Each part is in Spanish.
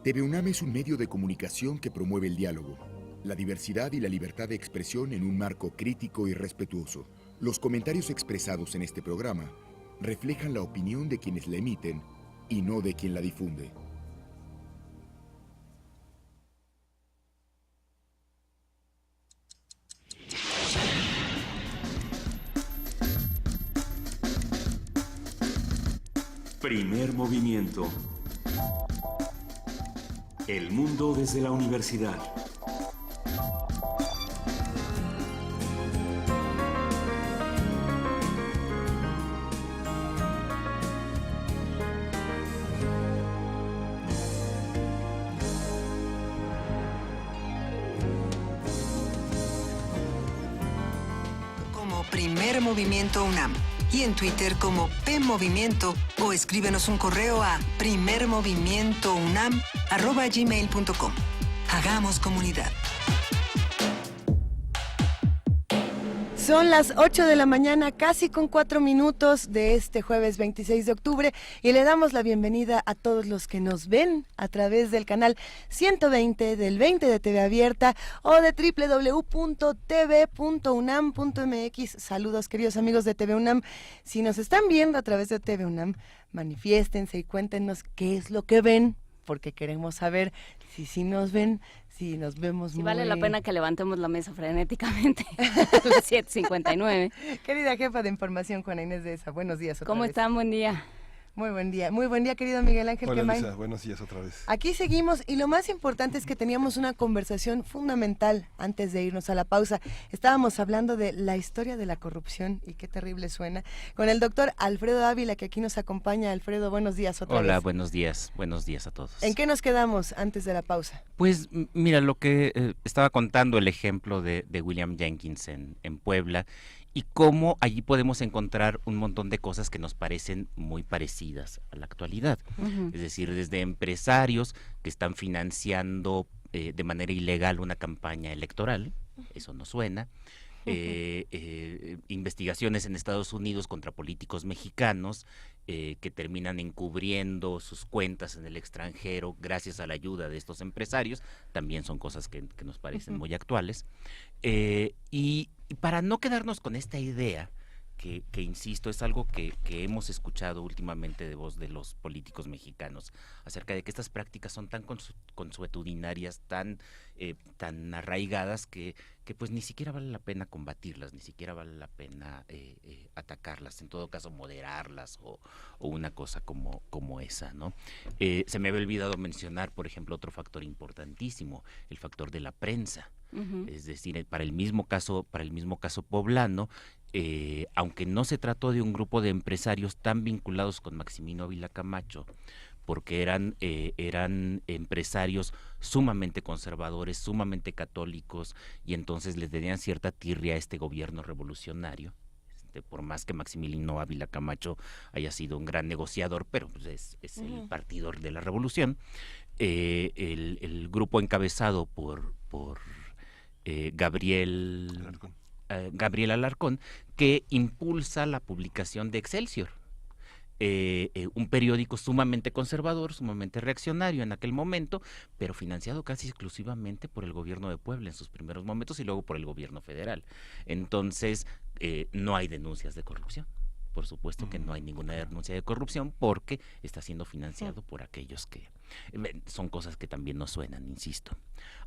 TV UNAM es un medio de comunicación que promueve el diálogo, la diversidad y la libertad de expresión en un marco crítico y respetuoso. Los comentarios expresados en este programa reflejan la opinión de quienes la emiten y no de quien la difunde. Primer movimiento. El mundo desde la universidad. Como Primer Movimiento UNAM y en Twitter como PMovimiento o escríbenos un correo a primermovimientounam@gmail.com. Hagamos comunidad. Son las 8 de la mañana, casi con 4 minutos de este jueves 26 de octubre, y le damos la bienvenida a todos los que nos ven a través del canal 120 del 20 de TV Abierta o de www.tv.unam.mx. Saludos, queridos amigos de TV UNAM. Si nos están viendo a través de TV UNAM, manifiéstense y cuéntenos qué es lo que ven, porque queremos saber si sí nos ven, si nos vemos si muy... vale la pena que levantemos la mesa frenéticamente a las 7:59. Querida jefa de información, Juana Inés de ESA, buenos días otra ¿Cómo vez. están? Buen día. Muy buen día, querido Miguel Ángel Hola, Quemain. Luisa, buenos días otra vez. Aquí seguimos, y lo más importante es que teníamos una conversación fundamental antes de irnos a la pausa. Estábamos hablando de la historia de la corrupción, y qué terrible suena, con el doctor Alfredo Ávila, que aquí nos acompaña. Alfredo, buenos días otra vez. Hola, buenos días a todos. ¿En qué nos quedamos antes de la pausa? Pues mira, lo que estaba contando, el ejemplo de William Jenkins en Puebla, y cómo allí podemos encontrar un montón de cosas que nos parecen muy parecidas a la actualidad. Uh-huh. Es decir, desde empresarios que están financiando de manera ilegal una campaña electoral, eso no suena. Investigaciones en Estados Unidos contra políticos mexicanos que terminan encubriendo sus cuentas en el extranjero gracias a la ayuda de estos empresarios, también son cosas que nos parecen muy actuales. Y para no quedarnos con esta idea, que insisto, es algo que hemos escuchado últimamente de voz de los políticos mexicanos, acerca de que estas prácticas son tan consuetudinarias, tan arraigadas, que pues ni siquiera vale la pena combatirlas, ni siquiera vale la pena atacarlas, en todo caso moderarlas o una cosa como esa, ¿no? Se me había olvidado mencionar, por ejemplo, otro factor importantísimo, el factor de la prensa. Uh-huh. Es decir, para el mismo caso poblano, aunque no se trató de un grupo de empresarios tan vinculados con Maximino Ávila Camacho, porque eran empresarios sumamente conservadores, sumamente católicos, y entonces le tenían cierta tirria a este gobierno revolucionario. Por más que Maximiliano Ávila Camacho haya sido un gran negociador, pero pues es el partido de la revolución. El grupo encabezado por Gabriel Alarcón, que impulsa la publicación de Excelsior, un periódico sumamente conservador, sumamente reaccionario en aquel momento, pero financiado casi exclusivamente por el gobierno de Puebla en sus primeros momentos y luego por el gobierno federal. Entonces, no hay denuncias de corrupción. Por supuesto que no hay ninguna denuncia de corrupción, porque está siendo financiado por aquellos que... son cosas que también nos suenan, insisto.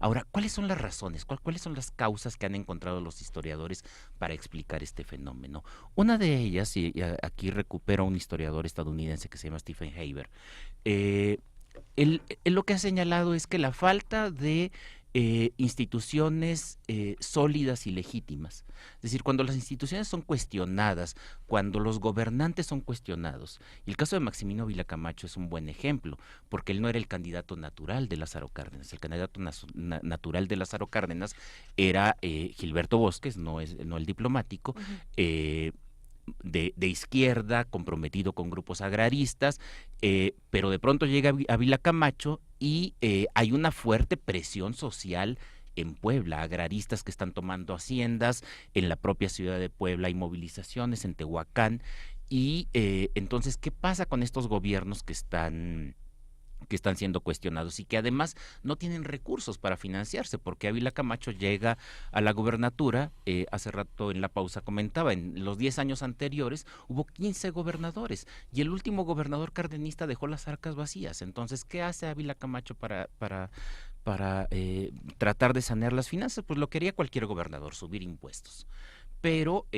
Ahora, ¿cuáles son las razones? ¿Cuáles son las causas que han encontrado los historiadores para explicar este fenómeno? Una de ellas, y aquí recupero a un historiador estadounidense que se llama Stephen Haber, él lo que ha señalado es que la falta de instituciones sólidas y legítimas. Es decir, cuando las instituciones son cuestionadas, cuando los gobernantes son cuestionados, y el caso de Maximino Ávila Camacho es un buen ejemplo, porque él no era el candidato natural de Lázaro Cárdenas. El candidato natural de Lázaro Cárdenas era Gilberto Bosques, no el diplomático, de izquierda, comprometido con grupos agraristas, pero de pronto llega Ávila Camacho y hay una fuerte presión social en Puebla, agraristas que están tomando haciendas, en la propia ciudad de Puebla hay movilizaciones, en Tehuacán, y entonces, ¿qué pasa con estos gobiernos que están que están siendo cuestionados y que además no tienen recursos para financiarse, porque Ávila Camacho llega a la gubernatura, hace rato en la pausa comentaba, en los 10 años anteriores hubo 15 gobernadores y el último gobernador cardenista dejó las arcas vacías. Entonces, ¿qué hace Ávila Camacho para tratar de sanear las finanzas? Pues lo quería cualquier gobernador, subir impuestos. Pero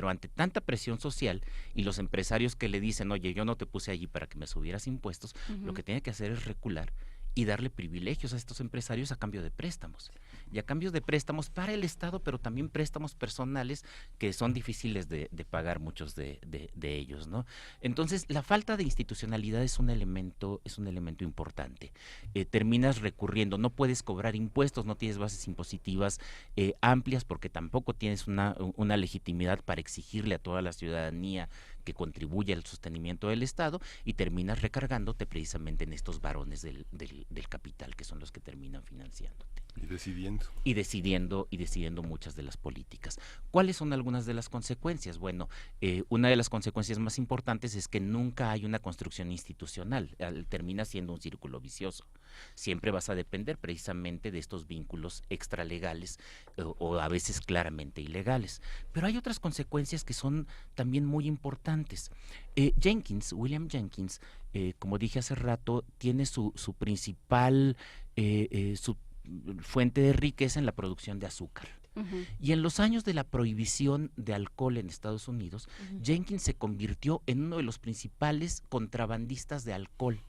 ante tanta presión social y los empresarios que le dicen, oye, yo no te puse allí para que me subieras impuestos, lo que tiene que hacer es recular y darle privilegios a estos empresarios a cambio de préstamos. Y a cambio de préstamos para el Estado, pero también préstamos personales que son difíciles de pagar muchos de ellos, ¿no? Entonces, la falta de institucionalidad es un elemento importante. Terminas recurriendo, no puedes cobrar impuestos, no tienes bases impositivas amplias, porque tampoco tienes una legitimidad para exigirle a toda la ciudadanía que contribuye al sostenimiento del Estado, y terminas recargándote precisamente en estos varones del capital, que son los que terminan financiándote. Y decidiendo muchas de las políticas. ¿Cuáles son algunas de las consecuencias? Bueno, una de las consecuencias más importantes es que nunca hay una construcción institucional, termina siendo un círculo vicioso. Siempre vas a depender precisamente de estos vínculos extralegales o a veces claramente ilegales. Pero hay otras consecuencias que son también muy importantes. William Jenkins, como dije hace rato, tiene su principal su fuente de riqueza en la producción de azúcar. Y en los años de la prohibición de alcohol en Estados Unidos, Jenkins se convirtió en uno de los principales contrabandistas de alcohol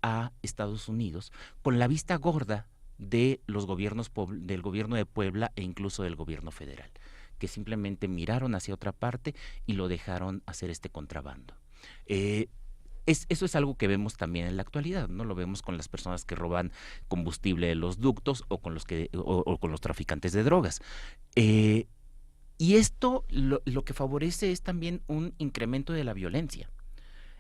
a Estados Unidos, con la vista gorda de los gobiernos del gobierno de Puebla e incluso del gobierno federal, que simplemente miraron hacia otra parte y lo dejaron hacer este contrabando. Eso es algo que vemos también en la actualidad, ¿no? Lo vemos con las personas que roban combustible de los ductos o con los traficantes de drogas. Y esto lo que favorece es también un incremento de la violencia.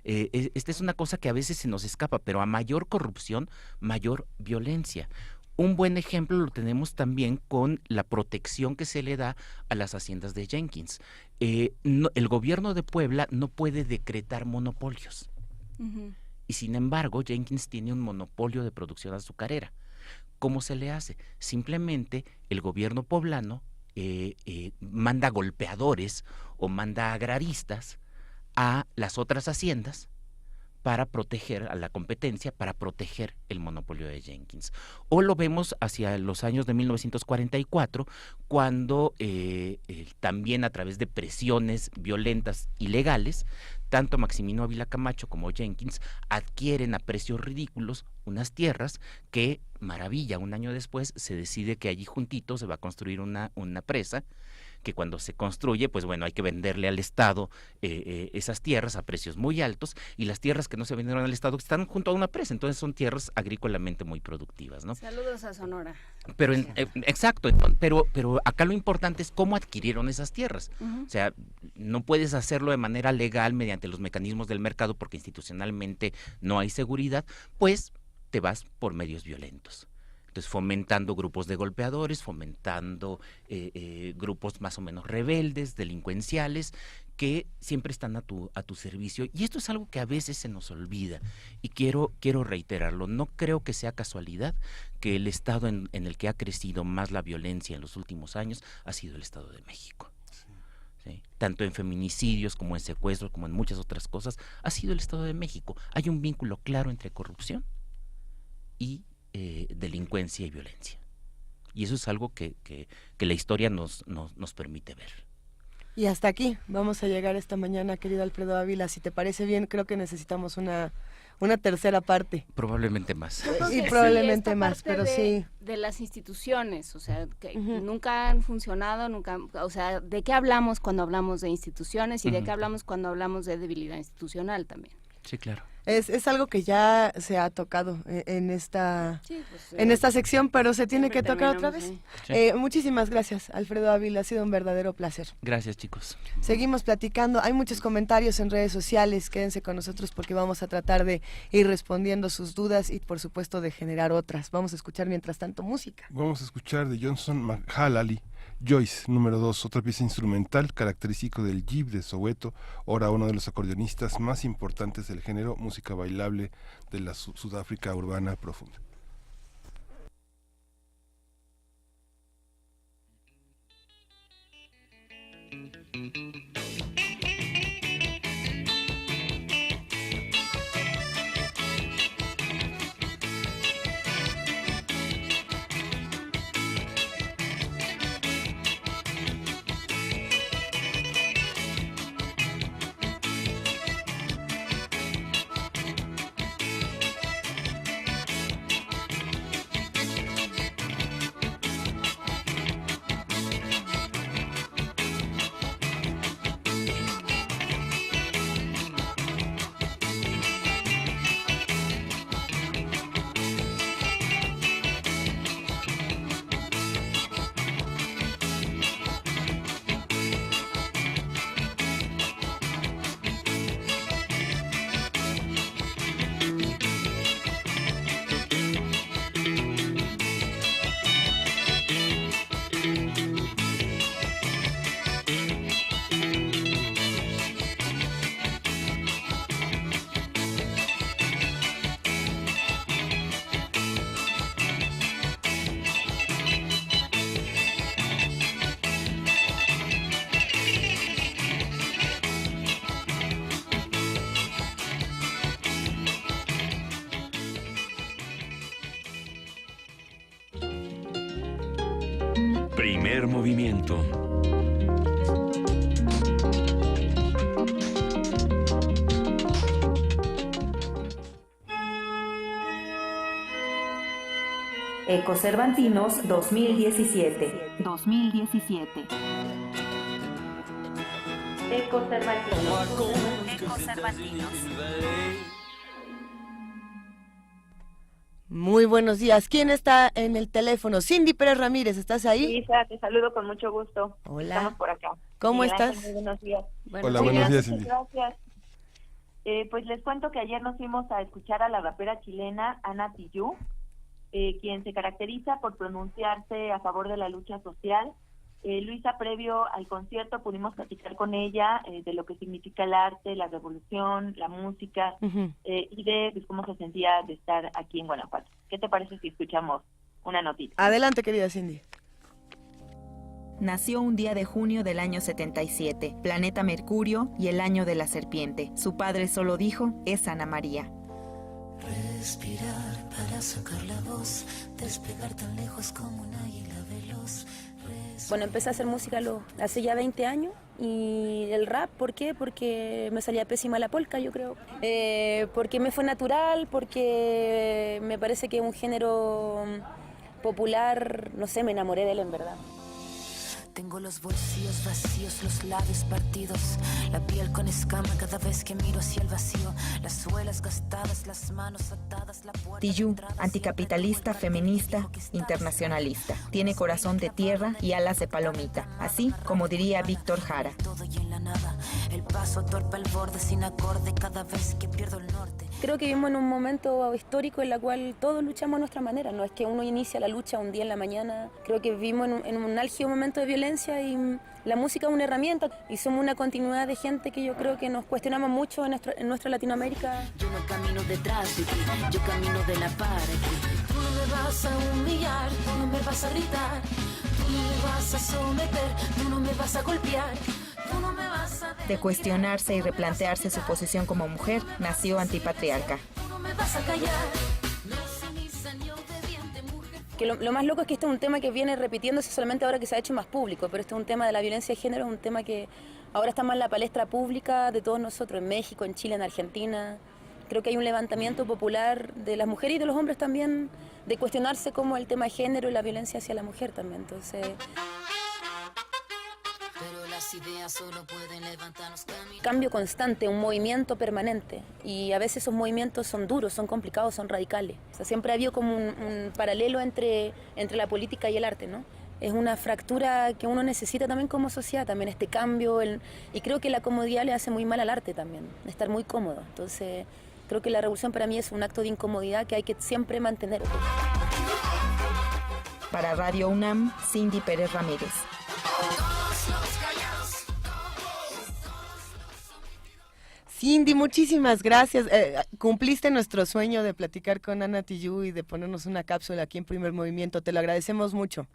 Esta es una cosa que a veces se nos escapa, pero a mayor corrupción, mayor violencia. Un buen ejemplo lo tenemos también con la protección que se le da a las haciendas de Jenkins. El gobierno de Puebla no puede decretar monopolios. Y sin embargo, Jenkins tiene un monopolio de producción azucarera. ¿Cómo se le hace? Simplemente el gobierno poblano manda golpeadores o manda agraristas a las otras haciendas para proteger a la competencia, para proteger el monopolio de Jenkins. O lo vemos hacia los años de 1944, cuando también a través de presiones violentas y legales, tanto Maximino Ávila Camacho como Jenkins adquieren a precios ridículos unas tierras que, maravilla, un año después se decide que allí juntito se va a construir una presa, que cuando se construye, pues bueno, hay que venderle al Estado esas tierras a precios muy altos, y las tierras que no se vendieron al Estado están junto a una presa, entonces son tierras agrícolamente muy productivas, ¿no? Saludos a Sonora. Pero exacto, pero acá lo importante es cómo adquirieron esas tierras. O sea, no puedes hacerlo de manera legal mediante los mecanismos del mercado porque institucionalmente no hay seguridad, pues te vas por medios violentos. Entonces, fomentando grupos de golpeadores, fomentando grupos más o menos rebeldes, delincuenciales, que siempre están a tu servicio. Y esto es algo que a veces se nos olvida, y quiero reiterarlo. No creo que sea casualidad que el estado en el que ha crecido más la violencia en los últimos años ha sido el Estado de México. ¿Sí? Tanto en feminicidios como en secuestros, como en muchas otras cosas, ha sido el Estado de México. Hay un vínculo claro entre corrupción y delincuencia y violencia, y eso es algo que la historia nos permite ver. Y hasta aquí vamos a llegar esta mañana, querido Alfredo Ávila. Si te parece bien, creo que necesitamos una tercera parte. Probablemente más. Y probablemente más, pero sí. De las instituciones, o sea, que nunca han funcionado, o sea, ¿de qué hablamos cuando hablamos de instituciones y de qué hablamos cuando hablamos de debilidad institucional también? Sí, claro. Es algo que ya se ha tocado en esta sección, pero se tiene que tocar otra vez. Sí. Muchísimas gracias, Alfredo Ávila, ha sido un verdadero placer. Gracias, chicos. Seguimos platicando, hay muchos comentarios en redes sociales, quédense con nosotros porque vamos a tratar de ir respondiendo sus dudas y por supuesto de generar otras. Vamos a escuchar mientras tanto música. Vamos a escuchar de Johnson Mahalali Joyce, número 2, otra pieza instrumental característico del Jib de Soweto, ahora uno de los acordeonistas más importantes del género, música bailable de la Sudáfrica urbana profunda. Primer movimiento. Ecocervantinos 2017. Ecocervantinos. Muy buenos días. ¿Quién está en el teléfono? Cindy Pérez Ramírez, ¿estás ahí? Isa, te saludo con mucho gusto. Hola. Estamos por acá. ¿Cómo Miguel estás? Ángel, muy buenos días. Hola, buenos días, Cindy. Gracias. Pues les cuento que ayer nos fuimos a escuchar a la rapera chilena Ana Tijoux, quien se caracteriza por pronunciarse a favor de la lucha social. Luisa, previo al concierto pudimos platicar con ella de lo que significa el arte, la revolución, la música, y de pues, cómo se sentía de estar aquí en Guanajuato. ¿Qué te parece si escuchamos una notita? Adelante, querida Cindy. Nació un día de junio del año 77, planeta Mercurio y el año de la serpiente. Su padre solo dijo, es Ana María. Respirar para sacar la voz, despegar tan lejos como un águila veloz. Bueno, empecé a hacer música hace ya 20 años y el rap, ¿por qué? Porque me salía pésima la polka, yo creo. Porque me fue natural, porque me parece que es un género popular, no sé, me enamoré de él en verdad. Tengo los bolsillos vacíos, los labios partidos, la piel con escama cada vez que miro hacia el vacío, las suelas gastadas, las manos atadas, la puerta. Tijoux, anticapitalista, feminista, internacionalista. Tiene corazón de tierra y alas de palomita, así como diría Víctor Jara. Todo y en la nada, el paso torpe al borde sin acorde cada vez que pierdo el norte. Creo que vivimos en un momento histórico en el cual todos luchamos a nuestra manera, no es que uno inicia la lucha un día en la mañana. Creo que vivimos en un álgido momento de violencia y la música es una herramienta y somos una continuidad de gente que yo creo que nos cuestionamos mucho en nuestra Latinoamérica. Yo no camino detrás de ti, yo camino de la par aquí. Tú no me vas a humillar, tú no me vas a gritar, tú no me vas a someter, tú no me vas a golpear. De cuestionarse y replantearse su posición como mujer, nació Antipatriarca. Que lo más loco es que este es un tema que viene repitiéndose solamente ahora que se ha hecho más público, pero este es un tema de la violencia de género, es un tema que ahora está más en la palestra pública de todos nosotros, en México, en Chile, en Argentina. Creo que hay un levantamiento popular de las mujeres y de los hombres también, de cuestionarse como el tema de género y la violencia hacia la mujer también. Entonces... Ideas solo pueden levantarnos camino. Cambio constante, un movimiento permanente y a veces esos movimientos son duros, son complicados, son radicales. O sea, siempre ha habido como un paralelo entre la política y el arte, ¿no? Es una fractura que uno necesita también como sociedad, también este cambio, y creo que la comodidad le hace muy mal al arte también, estar muy cómodo. Entonces creo que la revolución para mí es un acto de incomodidad que hay que siempre mantener. Para Radio UNAM, Cindy Pérez Ramírez. Cindy, muchísimas gracias. Cumpliste nuestro sueño de platicar con Ana Tijoux y de ponernos una cápsula aquí en Primer Movimiento. Te lo agradecemos mucho.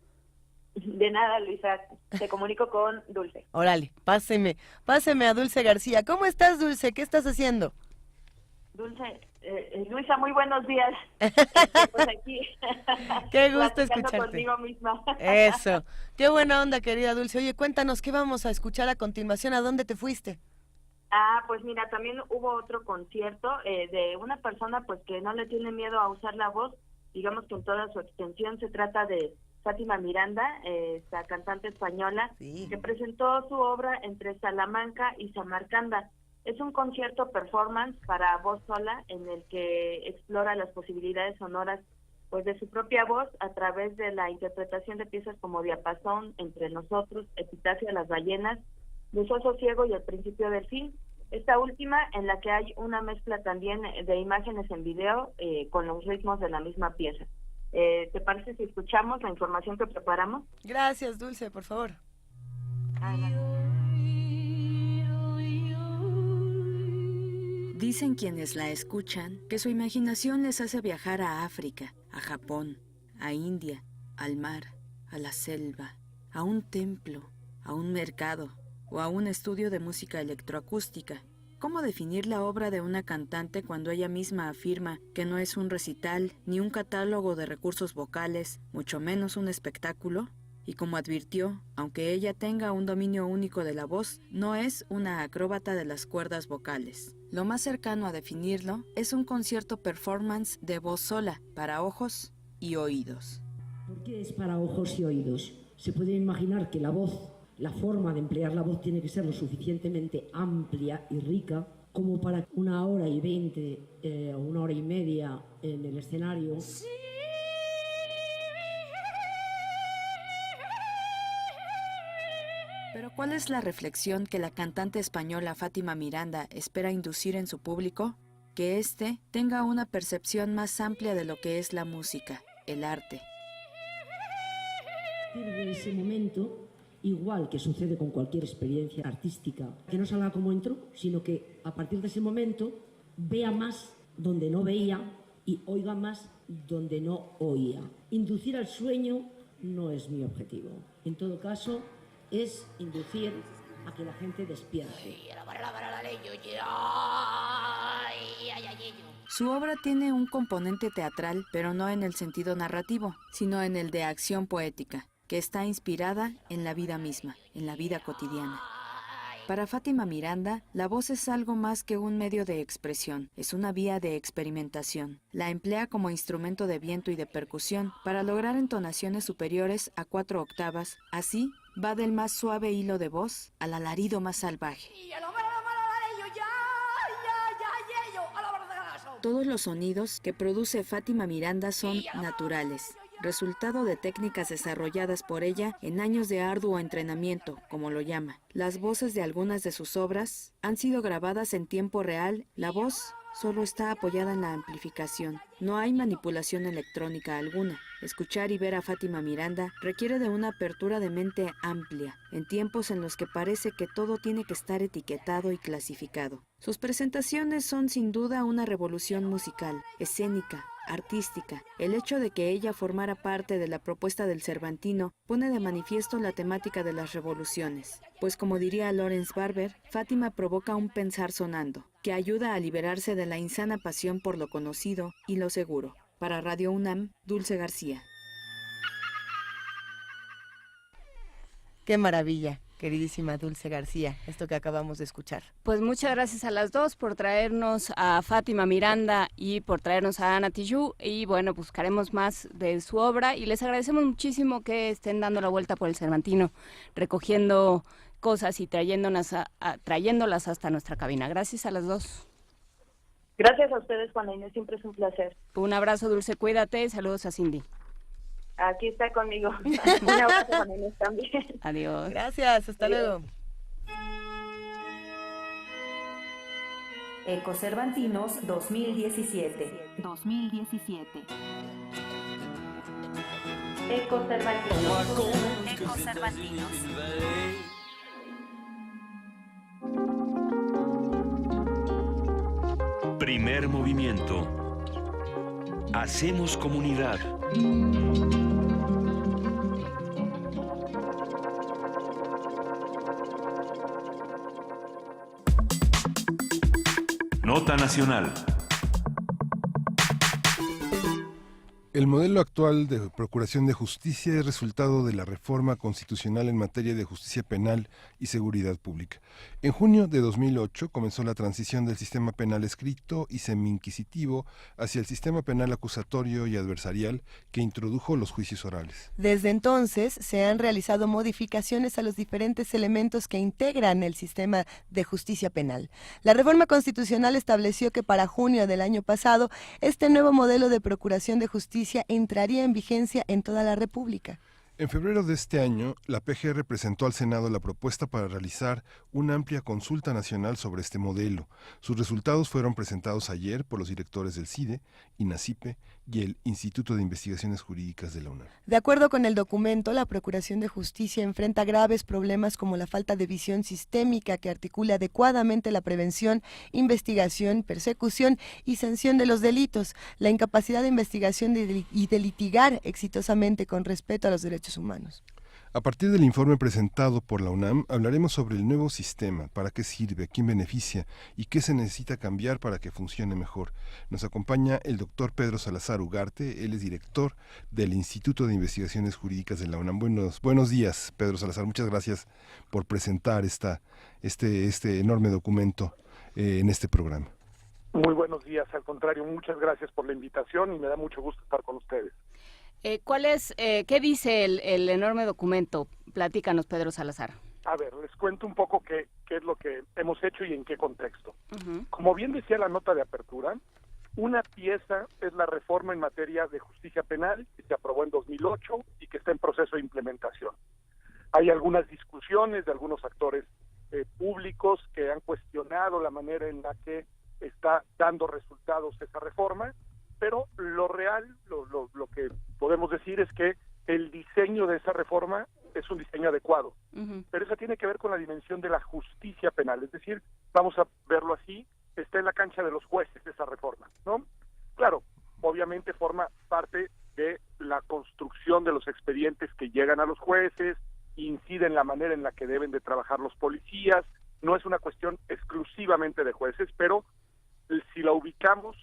De nada, Luisa. Te comunico con Dulce. Órale, páseme a Dulce García. ¿Cómo estás, Dulce? ¿Qué estás haciendo? Dulce, Luisa, muy buenos días. Pues aquí. Qué gusto escucharte. Conmigo misma. Eso. Qué buena onda, querida Dulce. Oye, cuéntanos, ¿qué vamos a escuchar a continuación? ¿A dónde te fuiste? Pues mira, también hubo otro concierto de una persona pues que no le tiene miedo a usar la voz, digamos que en toda su extensión. Se trata de Fátima Miranda, esta cantante española, sí, que presentó su obra entre Salamanca y Samarcanda. Es un concierto performance para voz sola en el que explora las posibilidades sonoras pues de su propia voz a través de la interpretación de piezas como Diapasón, Entre Nosotros, Epitafio de las Ballenas, Luzoso Ciego y El Principio del Fin. Esta última en la que hay una mezcla también de imágenes en video con los ritmos de la misma pieza. ¿Te parece si escuchamos la información que preparamos? Gracias, Dulce, por favor. Dicen quienes la escuchan que su imaginación les hace viajar a África, a Japón, a India, al mar, a la selva, a un templo, a un mercado o a un estudio de música electroacústica. ¿Cómo definir la obra de una cantante cuando ella misma afirma que no es un recital ni un catálogo de recursos vocales, mucho menos un espectáculo? Y como advirtió, aunque ella tenga un dominio único de la voz, no es una acróbata de las cuerdas vocales. Lo más cercano a definirlo es un concierto performance de voz sola, para ojos y oídos. ¿Por qué es para ojos y oídos? Se puede imaginar que la voz, la forma de emplear la voz tiene que ser lo suficientemente amplia y rica como para 1 hora y 20 o 1 hora y media en el escenario. Sí. Pero ¿cuál es la reflexión que la cantante española Fátima Miranda espera inducir en su público? Que éste tenga una percepción más amplia de lo que es la música, el arte. Desde ese momento, igual que sucede con cualquier experiencia artística, que no salga como entró, sino que a partir de ese momento vea más donde no veía y oiga más donde no oía. Inducir al sueño no es mi objetivo. En todo caso, es inducir a que la gente despierte. Su obra tiene un componente teatral, pero no en el sentido narrativo, sino en el de acción poética, que está inspirada en la vida misma, en la vida cotidiana. Para Fátima Miranda, la voz es algo más que un medio de expresión, es una vía de experimentación. La emplea como instrumento de viento y de percusión para lograr entonaciones superiores a 4 octavas, así va del más suave hilo de voz al alarido más salvaje. Todos los sonidos que produce Fátima Miranda son naturales, resultado de técnicas desarrolladas por ella en años de arduo entrenamiento, como lo llama. Las voces de algunas de sus obras han sido grabadas en tiempo real. La voz solo está apoyada en la amplificación. No hay manipulación electrónica alguna. Escuchar y ver a Fátima Miranda requiere de una apertura de mente amplia, en tiempos en los que parece que todo tiene que estar etiquetado y clasificado. Sus presentaciones son sin duda una revolución musical, escénica, artística. El hecho de que ella formara parte de la propuesta del Cervantino pone de manifiesto la temática de las revoluciones, pues como diría Lawrence Barber, Fátima provoca un pensar sonando, que ayuda a liberarse de la insana pasión por lo conocido y lo seguro. Para Radio UNAM, Dulce García. Qué maravilla, queridísima Dulce García, esto que acabamos de escuchar. Pues muchas gracias a las dos por traernos a Fátima Miranda y por traernos a Ana Tijoux, y bueno, buscaremos más de su obra y les agradecemos muchísimo que estén dando la vuelta por el Cervantino, recogiendo cosas y trayéndolas hasta nuestra cabina. Gracias a las dos. Gracias a ustedes, Juana Inés, siempre es un placer. Un abrazo, Dulce, cuídate, saludos a Cindy. Aquí está conmigo. Un abrazo, Juana Inés, también. Adiós. Gracias, hasta luego. Ecocervantinos 2017. Ecocervantinos. Primer movimiento. Hacemos comunidad. Nota nacional. El modelo actual de Procuración de Justicia es resultado de la reforma constitucional en materia de justicia penal y seguridad pública. En junio de 2008 comenzó la transición del sistema penal escrito y semi-inquisitivo hacia el sistema penal acusatorio y adversarial que introdujo los juicios orales. Desde entonces se han realizado modificaciones a los diferentes elementos que integran el sistema de justicia penal. La reforma constitucional estableció que para junio del año pasado este nuevo modelo de Procuración de Justicia entraría en vigencia en toda la República. En febrero de este año, la PGR presentó al Senado la propuesta para realizar una amplia consulta nacional sobre este modelo. Sus resultados fueron presentados ayer por los directores del CIDE, INACIPE y el Instituto de Investigaciones Jurídicas de la UNAM. De acuerdo con el documento, la Procuración de Justicia enfrenta graves problemas como la falta de visión sistémica que articula adecuadamente la prevención, investigación, persecución y sanción de los delitos, la incapacidad de investigación y de litigar exitosamente con respeto a los derechos humanos. A partir del informe presentado por la UNAM, hablaremos sobre el nuevo sistema, para qué sirve, a quién beneficia y qué se necesita cambiar para que funcione mejor. Nos acompaña el doctor Pedro Salazar Ugarte, él es director del Instituto de Investigaciones Jurídicas de la UNAM. Buenos días, Pedro Salazar, muchas gracias por presentar este enorme documento en este programa. Muy buenos días, al contrario, muchas gracias por la invitación y me da mucho gusto estar con ustedes. ¿Qué dice el enorme documento? Platícanos, Pedro Salazar. A ver, les cuento un poco qué es lo que hemos hecho y en qué contexto. Uh-huh. Como bien decía la nota de apertura, una pieza es la reforma en materia de justicia penal que se aprobó en 2008 y que está en proceso de implementación. Hay algunas discusiones de algunos actores públicos que han cuestionado la manera en la que está dando resultados esa reforma, pero lo real, lo que podemos decir es que el diseño de esa reforma es un diseño adecuado, pero eso tiene que ver con la dimensión de la justicia penal, es decir, vamos a verlo así, está en la cancha de los jueces esa reforma, ¿no? Claro, obviamente forma parte de la construcción de los expedientes que llegan a los jueces, incide en la manera en la que deben de trabajar los policías, no es una cuestión exclusivamente de jueces, pero si la ubicamos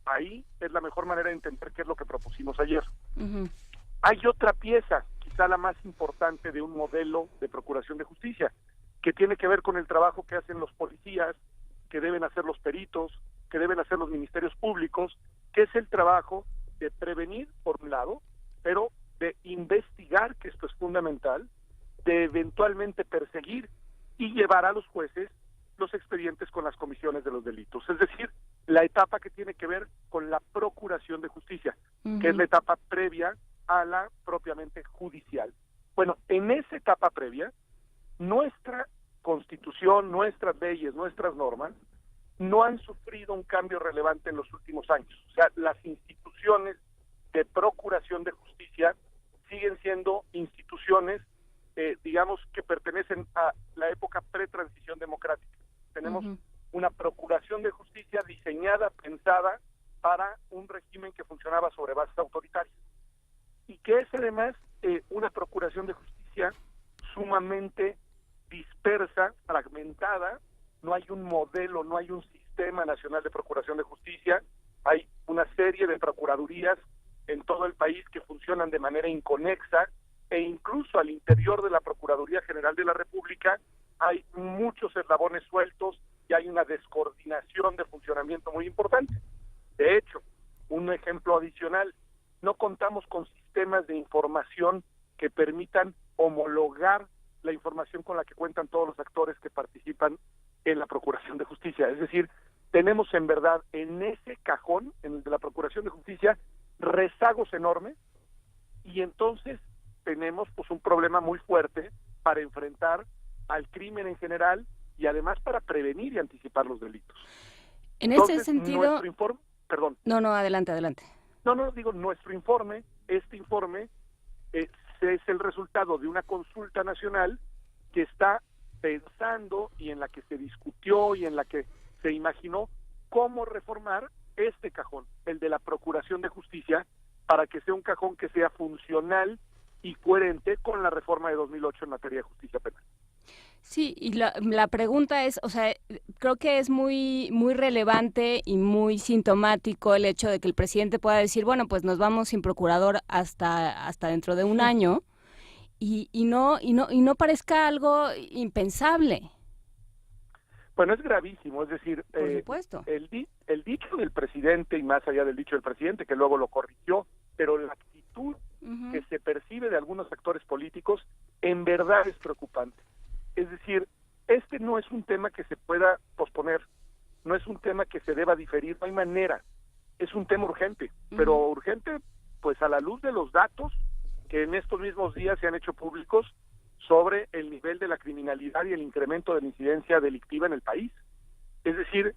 ahí es la mejor manera de entender qué es lo que propusimos ayer. Uh-huh. Hay otra pieza, quizá la más importante de un modelo de procuración de justicia, que tiene que ver con el trabajo que hacen los policías, que deben hacer los peritos, que deben hacer los ministerios públicos, que es el trabajo de prevenir, por un lado, pero de investigar, que esto es fundamental, de eventualmente perseguir y llevar a los jueces los expedientes con las comisiones de los delitos. Es decir, la etapa que tiene que ver con la procuración de justicia, que es la etapa previa a la propiamente judicial. Bueno, en esa etapa previa, nuestra Constitución, nuestras leyes, nuestras normas, no han sufrido un cambio relevante en los últimos años. O sea, las instituciones de procuración de justicia siguen siendo instituciones, digamos, que pertenecen a la época pre-transición democrática. Tenemos una procuración de justicia diseñada, pensada para un régimen que funcionaba sobre bases autoritarias. Y que es además una procuración de justicia sumamente dispersa, fragmentada, no hay un modelo, no hay un sistema nacional de procuración de justicia, hay una serie de procuradurías en todo el país que funcionan de manera inconexa e incluso al interior de la Procuraduría General de la República hay muchos eslabones sueltos y hay una descoordinación de funcionamiento muy importante. De hecho, un ejemplo adicional, no contamos con sistemas de información que permitan homologar la información con la que cuentan todos los actores que participan en la Procuración de Justicia. Es decir, tenemos en verdad en ese cajón, en el de la Procuración de Justicia, rezagos enormes y entonces tenemos pues un problema muy fuerte para enfrentar al crimen en general y además para prevenir y anticipar los delitos. En Entonces, ese sentido... nuestro informe, perdón. No, adelante. Nuestro informe, este informe es el resultado de una consulta nacional que está pensando y en la que se discutió y en la que se imaginó cómo reformar este cajón, el de la Procuración de Justicia, para que sea un cajón que sea funcional y coherente con la reforma de 2008 en materia de justicia penal. Sí, y la pregunta es, o sea, creo que es muy relevante y muy sintomático el hecho de que el presidente pueda decir, bueno, pues nos vamos sin procurador hasta dentro de un año y no parezca algo impensable. Bueno, es gravísimo, es decir, Por supuesto. el dicho del presidente, y más allá del dicho del presidente, que luego lo corrigió, pero la actitud que se percibe de algunos actores políticos en verdad es preocupante. Es decir, este no es un tema que se pueda posponer, no es un tema que se deba diferir, no hay manera, es un tema urgente, pero urgente pues a la luz de los datos que en estos mismos días se han hecho públicos sobre el nivel de la criminalidad y el incremento de la incidencia delictiva en el país. Es decir,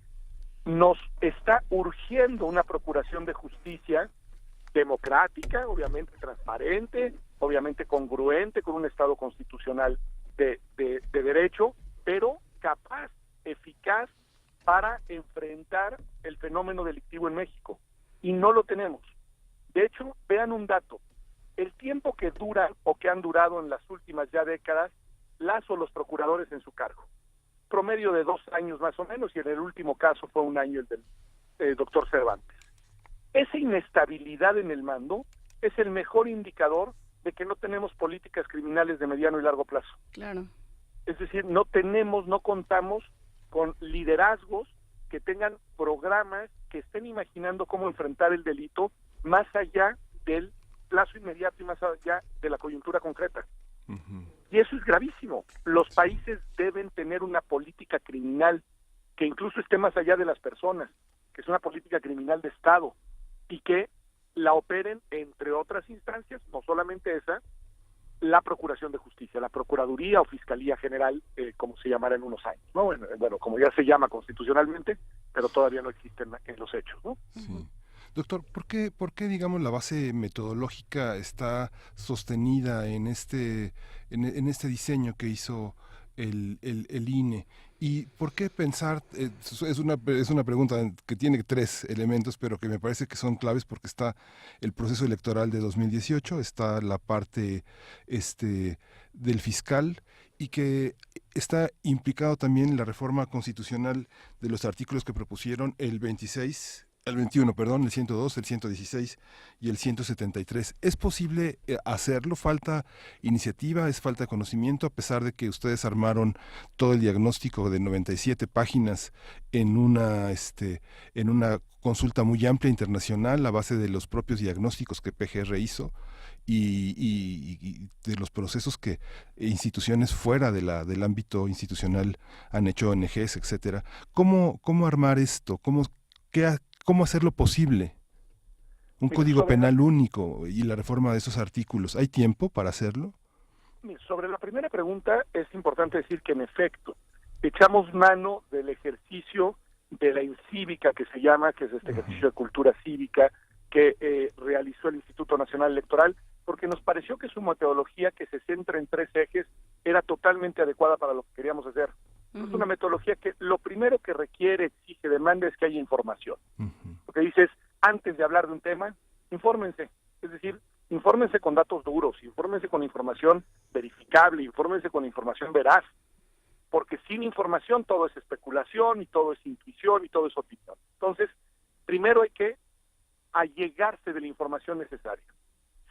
nos está urgiendo una procuración de justicia democrática, obviamente transparente, obviamente congruente con un Estado constitucional de derecho, pero capaz, eficaz para enfrentar el fenómeno delictivo en México. Y no lo tenemos. De hecho, vean un dato. El tiempo que duran o que han durado en las últimas ya décadas las o los procuradores en su cargo. Promedio de 2 años más o menos, y en el último caso fue 1 año el del doctor Cervantes. Esa inestabilidad en el mando es el mejor indicador de que no tenemos políticas criminales de mediano y largo plazo. Claro. Es decir, no contamos con liderazgos que tengan programas que estén imaginando cómo enfrentar el delito más allá del plazo inmediato y más allá de la coyuntura concreta. Y eso es gravísimo. Los países deben tener una política criminal que incluso esté más allá de las personas, que es una política criminal de Estado, y que la operen, entre otras instancias, no solamente esa, la Procuración de Justicia, la Procuraduría o Fiscalía General, como se llamará en unos años, ¿no? Bueno, como ya se llama constitucionalmente, pero todavía no existe en los hechos, ¿no? Sí. Doctor, ¿por qué, digamos, la base metodológica está sostenida en este diseño que hizo el INE? ¿Y por qué pensar? Es una pregunta que tiene 3 elementos, pero que me parece que son claves porque está el proceso electoral de 2018, está la parte del fiscal y que está implicado también la reforma constitucional de los artículos que propusieron el 21, el 102, el 116 y el 173. ¿Es posible hacerlo? ¿Falta iniciativa? ¿Es falta de conocimiento? A pesar de que ustedes armaron todo el diagnóstico de 97 páginas en una consulta muy amplia internacional a base de los propios diagnósticos que PGR hizo y de los procesos que instituciones fuera del ámbito institucional han hecho, ONGs, etcétera. ¿Cómo armar esto? ¿Cómo hacerlo posible? Un código penal único y la reforma de esos artículos. ¿Hay tiempo para hacerlo? Sobre la primera pregunta es importante decir que en efecto echamos mano del ejercicio de la incívica que se llama, que es este ejercicio de cultura cívica que realizó el Instituto Nacional Electoral, porque nos pareció que su metodología, que se centra en 3 ejes, era totalmente adecuada para lo que queríamos hacer. Es una metodología que lo primero que requiere, exige, demanda es que haya información. Lo que dice es, antes de hablar de un tema, infórmense. Es decir, infórmense con datos duros, infórmense con información verificable, infórmense con información veraz. Porque sin información todo es especulación y todo es intuición y todo es opinión. Entonces, primero hay que allegarse de la información necesaria.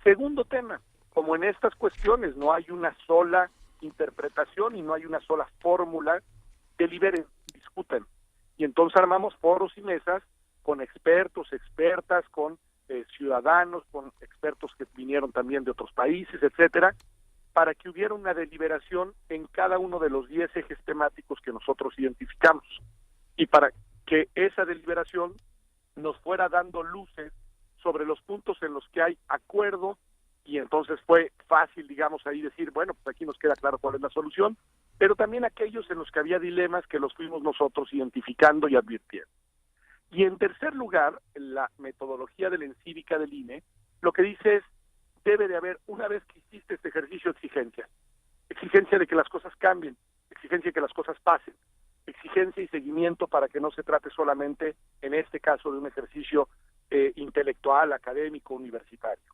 Segundo tema, como en estas cuestiones no hay una sola interpretación y no hay una sola fórmula, deliberen, discuten. Y entonces armamos foros y mesas con expertos, expertas, con ciudadanos, con expertos que vinieron también de otros países, etcétera, para que hubiera una deliberación en cada uno de los 10 ejes temáticos que nosotros identificamos. Y para que esa deliberación nos fuera dando luces sobre los puntos en los que hay acuerdo, y entonces fue fácil, digamos, ahí decir, bueno, pues aquí nos queda claro cuál es la solución, pero también aquellos en los que había dilemas que los fuimos nosotros identificando y advirtiendo. Y en tercer lugar, la metodología de la encívica del INE, lo que dice es, debe de haber, una vez que hiciste este ejercicio, exigencia de que las cosas cambien, exigencia de que las cosas pasen. exigencia y seguimiento para que no se trate solamente, en este caso, de un ejercicio intelectual, académico, universitario.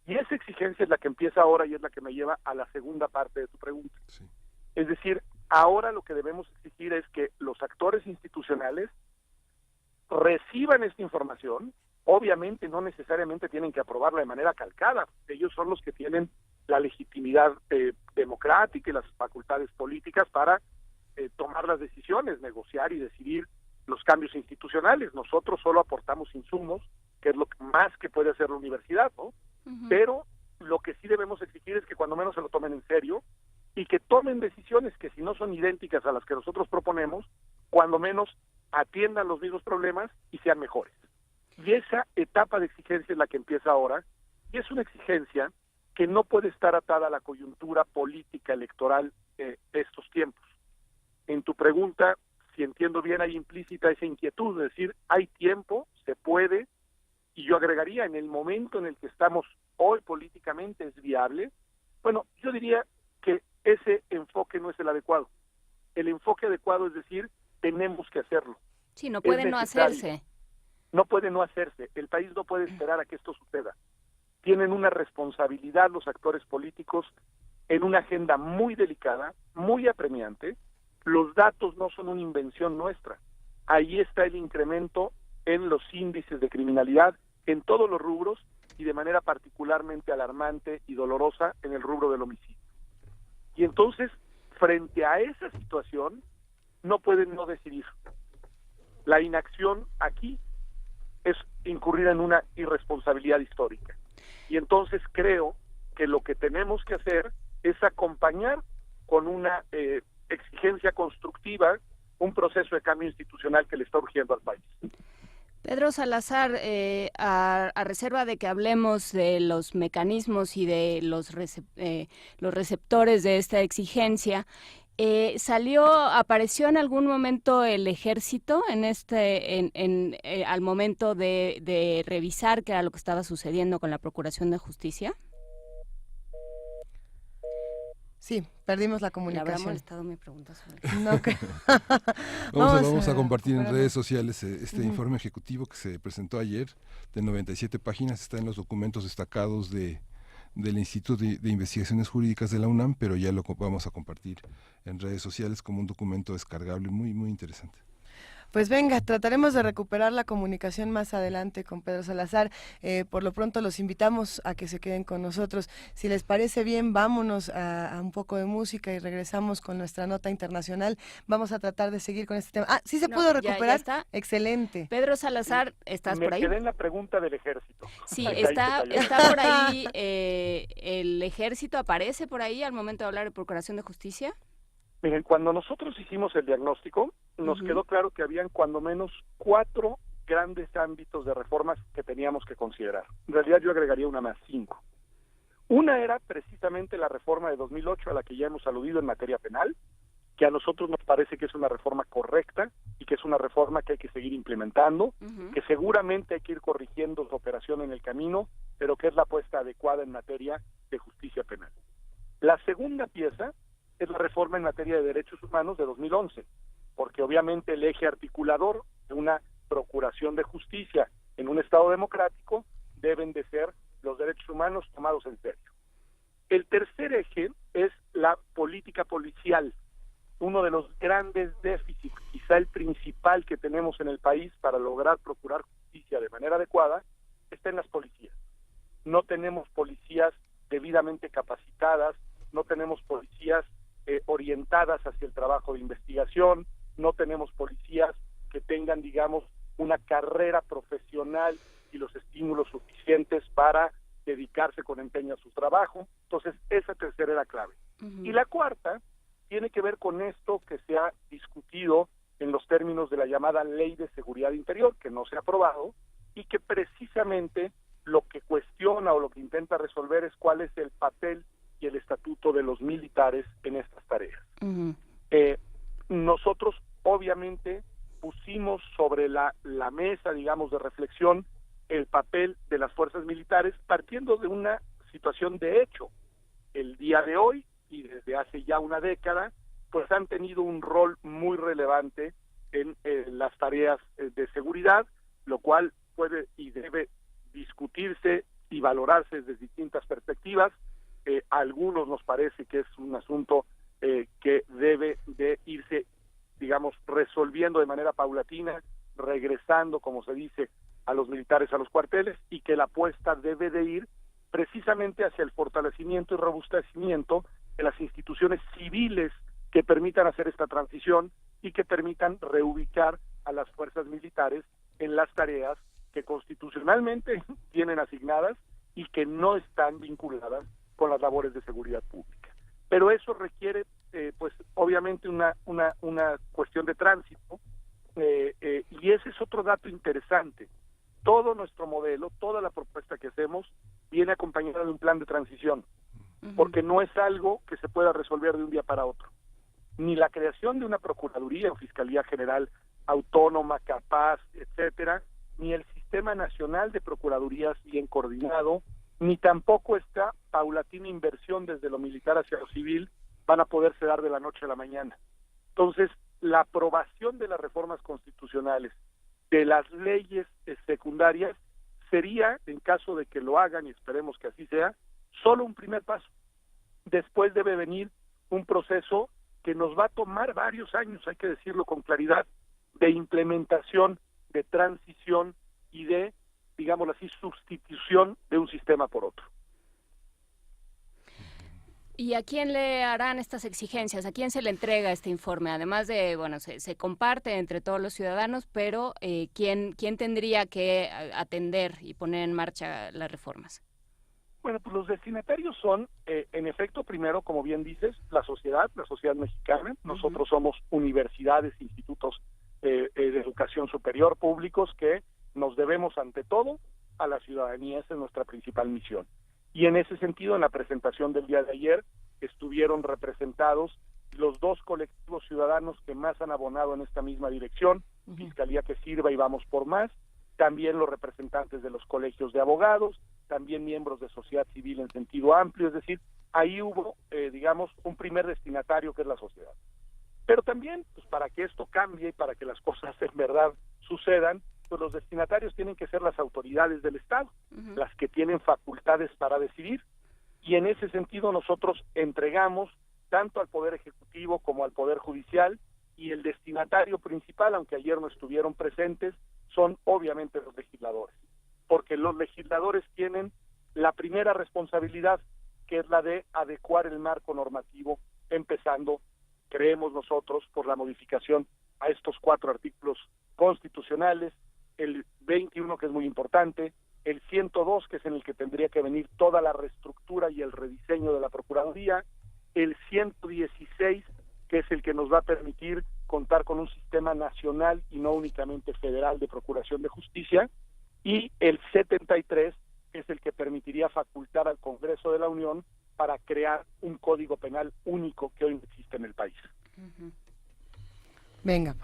Y esa exigencia es la que empieza ahora y es la que me lleva a la segunda parte de tu pregunta. Sí. Es decir, ahora lo que debemos exigir es que los actores institucionales reciban esta información. Obviamente no necesariamente tienen que aprobarla de manera calcada. Ellos son los que tienen la legitimidad democrática y las facultades políticas para tomar las decisiones, negociar y decidir los cambios institucionales. Nosotros solo aportamos insumos, que es lo más que puede hacer la universidad, ¿no? Uh-huh. Pero lo que sí debemos exigir es que cuando menos se lo tomen en serio y que tomen decisiones que, si no son idénticas a las que nosotros proponemos, cuando menos atiendan los mismos problemas y sean mejores. Y esa etapa de exigencia es la que empieza ahora, y es una exigencia que no puede estar atada a la coyuntura política electoral de estos tiempos. En tu pregunta, si entiendo bien, hay implícita esa inquietud, es decir, hay tiempo, se puede, y yo agregaría, en el momento en el que estamos hoy políticamente es viable. Bueno, yo diría que ese enfoque no es el adecuado. El enfoque adecuado es decir, tenemos que hacerlo. Sí, no puede no hacerse. No puede no hacerse. El país no puede esperar a que esto suceda. Tienen una responsabilidad los actores políticos en una agenda muy delicada, muy apremiante. Los datos no son una invención nuestra. Ahí está el incremento en los índices de criminalidad en todos los rubros y de manera particularmente alarmante y dolorosa en el rubro del homicidio. Y entonces, frente a esa situación, no pueden no decidir. La inacción aquí es incurrir en una irresponsabilidad histórica. Y entonces creo que lo que tenemos que hacer es acompañar con una exigencia constructiva un proceso de cambio institucional que le está urgiendo al país. Pedro Salazar, a reserva de que hablemos de los mecanismos y de los receptores de esta exigencia, apareció en algún momento el ejército al momento de revisar qué era lo que estaba sucediendo con la Procuración de Justicia. Sí, perdimos la comunicación. ¿Le habrá molestado mi pregunta sobre no, que... vamos a compartir en redes sociales este informe ejecutivo que se presentó ayer de 97 páginas. Está en los documentos destacados del Instituto de Investigaciones Jurídicas de la UNAM, pero ya lo vamos a compartir en redes sociales como un documento descargable muy, muy interesante. Pues venga, trataremos de recuperar la comunicación más adelante con Pedro Salazar. Por lo pronto los invitamos a que se queden con nosotros. Si les parece bien, vámonos a un poco de música y regresamos con nuestra nota internacional. Vamos a tratar de seguir con este tema. ¿Sí se pudo recuperar? Ya está. Excelente. Pedro Salazar, ¿estás por ahí? Me quedé en la pregunta del ejército. Sí, está por ahí. ¿El ejército aparece por ahí al momento de hablar de Procuración de Justicia? Miren, cuando nosotros hicimos el diagnóstico, nos quedó claro que habían cuando menos 4 grandes ámbitos de reformas que teníamos que considerar. En realidad yo agregaría una más, 5. Una era precisamente la reforma de 2008 a la que ya hemos aludido en materia penal, que a nosotros nos parece que es una reforma correcta y que es una reforma que hay que seguir implementando, que seguramente hay que ir corrigiendo su operación en el camino, pero que es la apuesta adecuada en materia de justicia penal. La segunda pieza es la reforma en materia de derechos humanos de 2011, porque obviamente el eje articulador de una procuración de justicia en un Estado democrático deben de ser los derechos humanos tomados en serio. El tercer eje es la política policial, uno de los grandes déficits, quizá el principal que tenemos en el país para lograr procurar justicia de manera adecuada, está en las policías. No tenemos policías debidamente capacitadas, no tenemos policías orientadas hacia el trabajo de investigación, no tenemos policías que tengan, digamos, una carrera profesional y los estímulos suficientes para dedicarse con empeño a su trabajo. Entonces, esa tercera era clave. Y la cuarta tiene que ver con esto que se ha discutido en los términos de la llamada Ley de Seguridad Interior, que no se ha aprobado, y que precisamente lo que cuestiona o lo que intenta resolver es cuál es el papel y el estatuto de los militares en estas tareas. Nosotros obviamente pusimos sobre la mesa, digamos, de reflexión el papel de las fuerzas militares partiendo de una situación de hecho. El día de hoy y desde hace ya una década, pues han tenido un rol muy relevante en las tareas de seguridad, lo cual puede y debe discutirse y valorarse desde distintas perspectivas. A algunos nos parece que es un asunto que debe de irse, digamos, resolviendo de manera paulatina, regresando, como se dice, a los militares a los cuarteles, y que la apuesta debe de ir precisamente hacia el fortalecimiento y robustecimiento de las instituciones civiles que permitan hacer esta transición y que permitan reubicar a las fuerzas militares en las tareas que constitucionalmente tienen asignadas y que no están vinculadas con las labores de seguridad pública. Pero eso requiere, pues, obviamente una cuestión de tránsito, y ese es otro dato interesante. Todo nuestro modelo, toda la propuesta que hacemos, viene acompañada de un plan de transición, porque no es algo que se pueda resolver de un día para otro. Ni la creación de una Procuraduría o Fiscalía General autónoma, capaz, etcétera, ni el Sistema Nacional de Procuradurías bien coordinado, ni tampoco esta paulatina inversión desde lo militar hacia lo civil van a poderse dar de la noche a la mañana. Entonces, la aprobación de las reformas constitucionales, de las leyes secundarias, sería, en caso de que lo hagan, y esperemos que así sea, solo un primer paso. Después debe venir un proceso que nos va a tomar varios años, hay que decirlo con claridad, de implementación, de transición y de, digámoslo así, sustitución de un sistema por otro. ¿Y a quién le harán estas exigencias? ¿A quién se le entrega este informe? Además de, bueno, se comparte entre todos los ciudadanos, pero ¿quién tendría que atender y poner en marcha las reformas? Bueno, pues los destinatarios son, en efecto, primero, como bien dices, la sociedad mexicana. Nosotros somos universidades, institutos de educación superior públicos que nos debemos ante todo a la ciudadanía, esa es nuestra principal misión. Y en ese sentido, en la presentación del día de ayer, estuvieron representados los dos colectivos ciudadanos que más han abonado en esta misma dirección, Fiscalía que Sirva y Vamos por Más, también los representantes de los colegios de abogados, también miembros de sociedad civil en sentido amplio, es decir, ahí hubo, digamos, un primer destinatario que es la sociedad. Pero también, pues para que esto cambie y para que las cosas en verdad sucedan, pues los destinatarios tienen que ser las autoridades del Estado, las que tienen facultades para decidir, y en ese sentido nosotros entregamos tanto al Poder Ejecutivo como al Poder Judicial, y el destinatario principal, aunque ayer no estuvieron presentes, son obviamente los legisladores, porque los legisladores tienen la primera responsabilidad, que es la de adecuar el marco normativo, empezando, creemos nosotros, por la modificación a estos 4 artículos constitucionales, el 21, que es muy importante, el 102, que es en el que tendría que venir toda la reestructura y el rediseño de la Procuraduría, el 116, que es el que nos va a permitir contar con un sistema nacional y no únicamente federal de procuración de justicia, y el 73, que es el que permitiría facultar al Congreso de la Unión para crear un código penal único que hoy no existe en el país. Venga,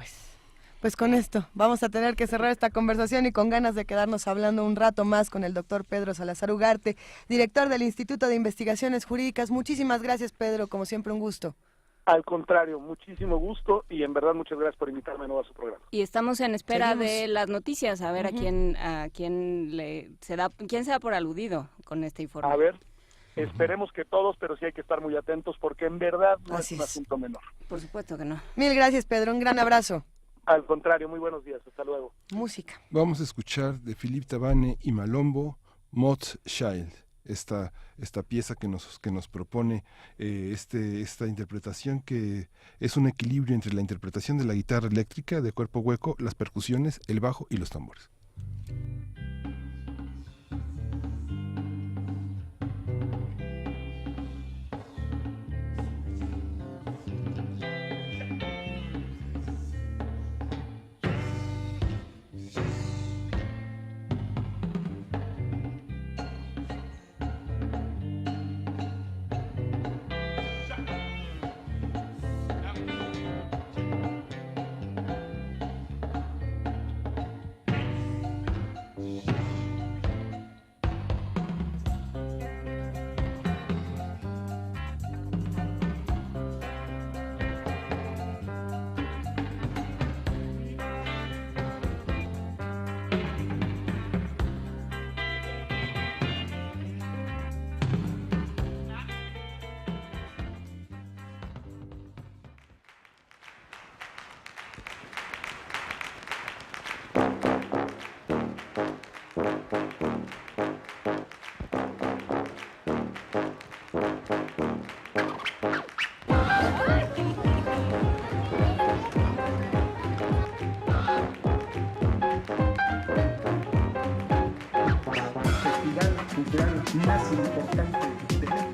pues con esto vamos a tener que cerrar esta conversación y con ganas de quedarnos hablando un rato más con el doctor Pedro Salazar Ugarte, director del Instituto de Investigaciones Jurídicas. Muchísimas gracias, Pedro, como siempre un gusto. Al contrario, muchísimo gusto y en verdad muchas gracias por invitarme de nuevo a su programa. Y estamos en espera de las noticias, a ver a quién se da por aludido con este informe. A ver, esperemos que todos, pero sí hay que estar muy atentos porque en verdad no es un asunto menor. Por supuesto que no. Mil gracias, Pedro, un gran abrazo. Al contrario, muy buenos días, hasta luego. Música. Vamos a escuchar de Philippe Tabane y Malombo, Moth Child, esta pieza que nos propone esta interpretación, que es un equilibrio entre la interpretación de la guitarra eléctrica de cuerpo hueco, las percusiones, el bajo y los tambores. Festival cultural más importante de México.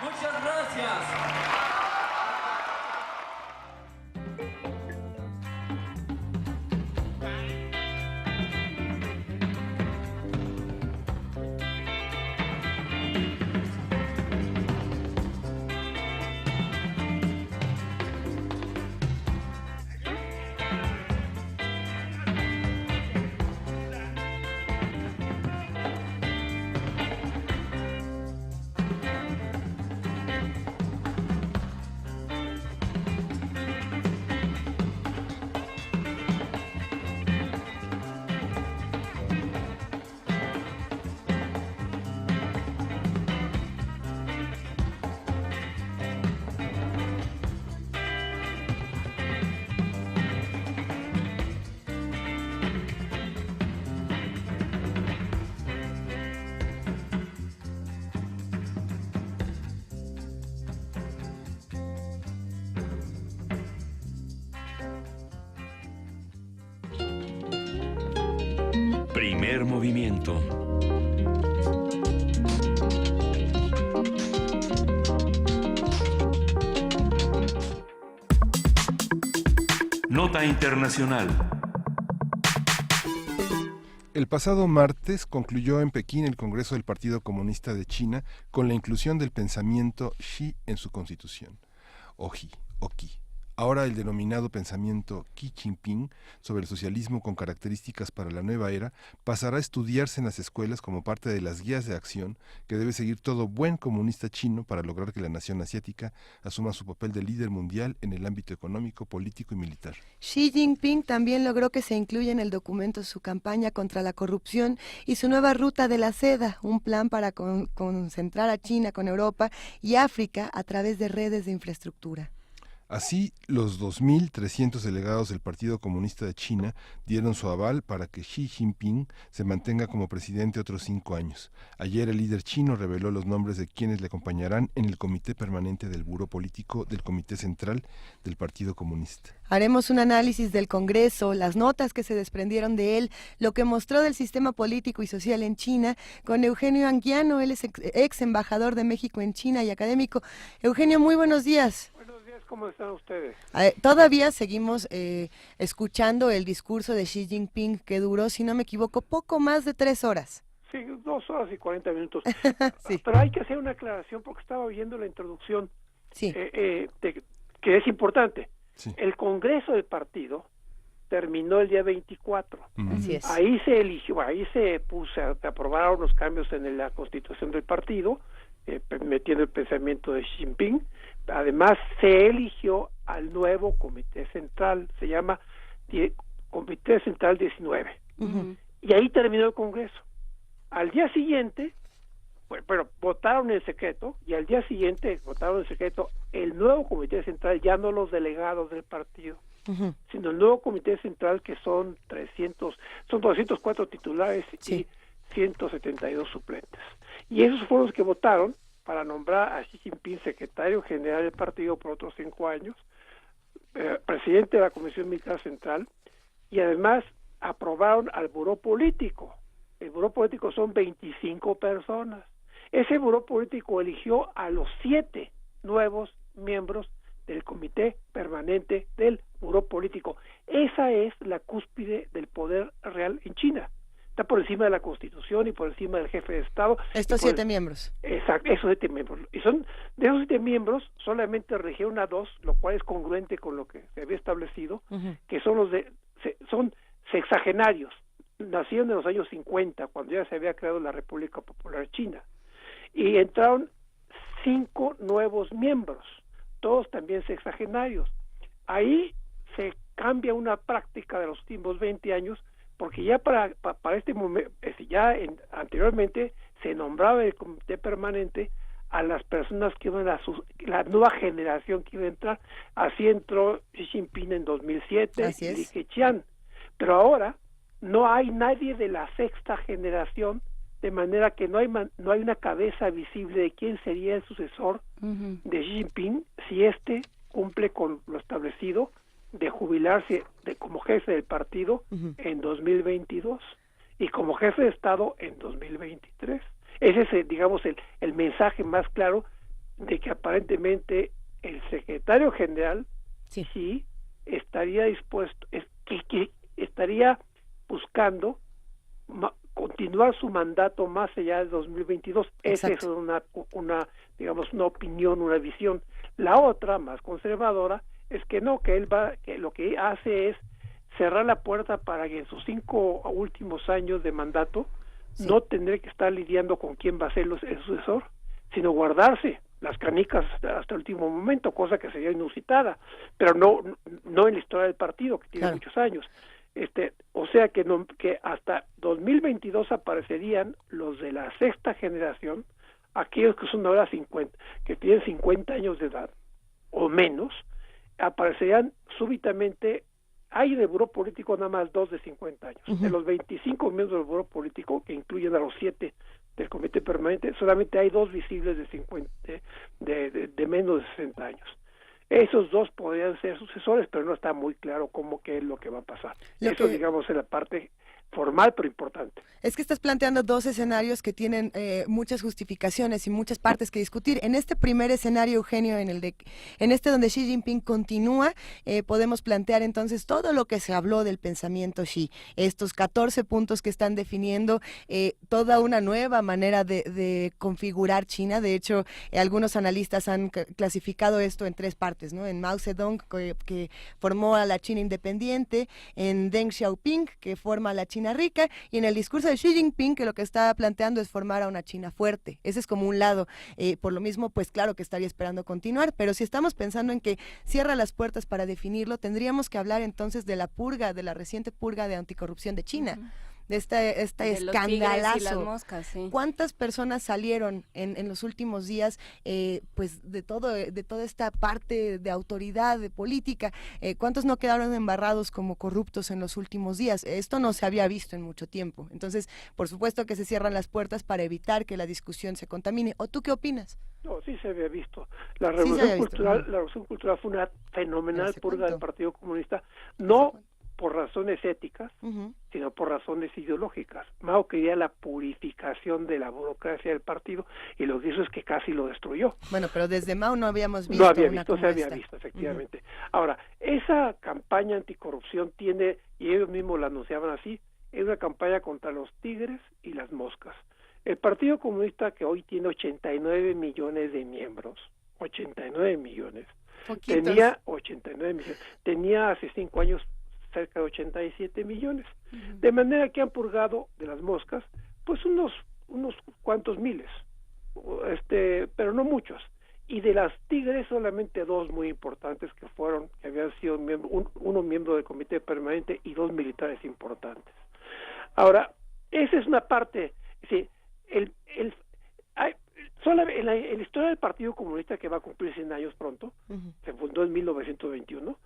Muchas gracias. Primer movimiento. Nota internacional. El pasado martes concluyó en Pekín el Congreso del Partido Comunista de China con la inclusión del pensamiento Xi en su constitución. Oji. Ahora el denominado pensamiento Xi Jinping sobre el socialismo con características para la nueva era pasará a estudiarse en las escuelas como parte de las guías de acción que debe seguir todo buen comunista chino para lograr que la nación asiática asuma su papel de líder mundial en el ámbito económico, político y militar. Xi Jinping también logró que se incluya en el documento su campaña contra la corrupción y su nueva ruta de la seda, un plan para concentrar a China con Europa y África a través de redes de infraestructura. Así, los 2.300 delegados del Partido Comunista de China dieron su aval para que Xi Jinping se mantenga como presidente otros 5 años. Ayer el líder chino reveló los nombres de quienes le acompañarán en el Comité Permanente del Buró Político del Comité Central del Partido Comunista. Haremos un análisis del Congreso, las notas que se desprendieron de él, lo que mostró del sistema político y social en China, con Eugenio Anguiano, él es ex embajador de México en China y académico. Eugenio, muy buenos días. ¿Cómo están ustedes? Todavía seguimos escuchando el discurso de Xi Jinping que duró, si no me equivoco, poco más de 3 horas. Sí, 2 horas y 40 minutos. Sí. Pero hay que hacer una aclaración porque estaba oyendo la introducción, sí. Que es importante. Sí. El Congreso del partido terminó el día 24. Así es. Ahí se aprobaron los cambios en la constitución del partido, metiendo el pensamiento de Xi Jinping. Además, se eligió al nuevo Comité Central, se llama Comité Central 19. Y ahí terminó el Congreso. Al día siguiente, bueno, votaron en secreto, y al día siguiente votaron en secreto el nuevo Comité Central, ya no los delegados del partido, sino el nuevo Comité Central, que son 204 titulares y 172 suplentes. Y esos fueron los que votaron para nombrar a Xi Jinping secretario general del partido por otros 5 años, presidente de la Comisión Militar Central, y además aprobaron al Buró Político. El Buró Político son 25 personas. Ese Buró Político eligió a los 7 nuevos miembros del Comité Permanente del Buró Político. Esa es la cúspide del poder real en China. Está por encima de la Constitución y por encima del jefe de Estado. Estos 7 miembros. Exacto, esos 7 miembros. Y son de esos 7 miembros, solamente eligieron a 2, lo cual es congruente con lo que se había establecido, que son son sexagenarios. Nacieron en los años 50, cuando ya se había creado la República Popular China. y entraron 5 nuevos miembros, todos también sexagenarios. Ahí se cambia una práctica de los últimos 20 años, porque ya para este momento, anteriormente se nombraba el comité permanente a las personas que iban la nueva generación que iba a entrar. Así entró Xi Jinping en 2007, y Li Keqiang. Pero ahora no hay nadie de la sexta generación, de manera que no hay una cabeza visible de quién sería el sucesor de Xi Jinping si éste cumple con lo establecido de jubilarse como jefe del partido en 2022 y como jefe de Estado en 2023. Ese es, digamos, el mensaje más claro de que aparentemente el secretario general sí estaría dispuesto, que estaría buscando continuar su mandato más allá de 2022. Esa es una digamos, una opinión, una visión. La otra, más conservadora, es que no, que lo que hace es cerrar la puerta para que en sus 5 últimos años de mandato no tener que estar lidiando con quién va a ser el sucesor, sino guardarse las canicas hasta el último momento, cosa que sería inusitada, pero no en la historia del partido, que tiene muchos años. O sea que hasta 2022 aparecerían los de la sexta generación, aquellos que son ahora 50, que tienen 50 años de edad o menos, aparecerían súbitamente. Hay de buró político nada más 2 de 50 años. De los 25 miembros del buró político, que incluyen a los 7 del comité permanente, solamente hay 2 visibles de menos de 60 años. Esos 2 podrían ser sucesores, pero no está muy claro qué es lo que va a pasar. Digamos, es la parte formal, pero importante. Es que estás planteando 2 escenarios que tienen muchas justificaciones y muchas partes que discutir. En este primer escenario, Eugenio, en donde Xi Jinping continúa, podemos plantear entonces todo lo que se habló del pensamiento Xi, estos 14 puntos que están definiendo toda una nueva manera de configurar China. De hecho, algunos analistas han clasificado esto en 3 partes, ¿no? En Mao Zedong, que formó a la China independiente, en Deng Xiaoping, que forma a la China rica, y en el discurso de Xi Jinping, que lo que está planteando es formar a una China fuerte. Ese es como un lado. Por lo mismo, pues claro que estaría esperando continuar, pero si estamos pensando en que cierra las puertas para definirlo, tendríamos que hablar entonces de la reciente purga de anticorrupción de China. De este escandalazo. Las moscas, sí. ¿Cuántas personas salieron en los últimos días pues de toda esta parte de autoridad, de política? ¿Cuántos no quedaron embarrados como corruptos en los últimos días? Esto no se había visto en mucho tiempo. Entonces, por supuesto que se cierran las puertas para evitar que la discusión se contamine. ¿O tú qué opinas? No, sí se había visto. La revolución cultural fue una fenomenal purga del Partido Comunista, no por razones éticas, sino por razones ideológicas. Mao quería la purificación de la burocracia del partido y lo que hizo es que casi lo destruyó. Bueno, pero desde Mao no habíamos visto. No había visto, se había visto, efectivamente. Ahora, esa campaña anticorrupción tiene, y ellos mismos la anunciaban así, es una campaña contra los tigres y las moscas. El Partido Comunista, que hoy tiene 89 millones de miembros, 89 millones, tenía 89 millones, tenía hace 5 años cerca de 87 millones. De manera que han purgado de las moscas pues unos cuantos miles, pero no muchos. Y de las tigres solamente 2 muy importantes que habían sido uno miembro del comité permanente y 2 militares importantes. Ahora, esa es una parte, sí, en la historia del Partido Comunista, que va a cumplir 100 años pronto, se fundó en 1921,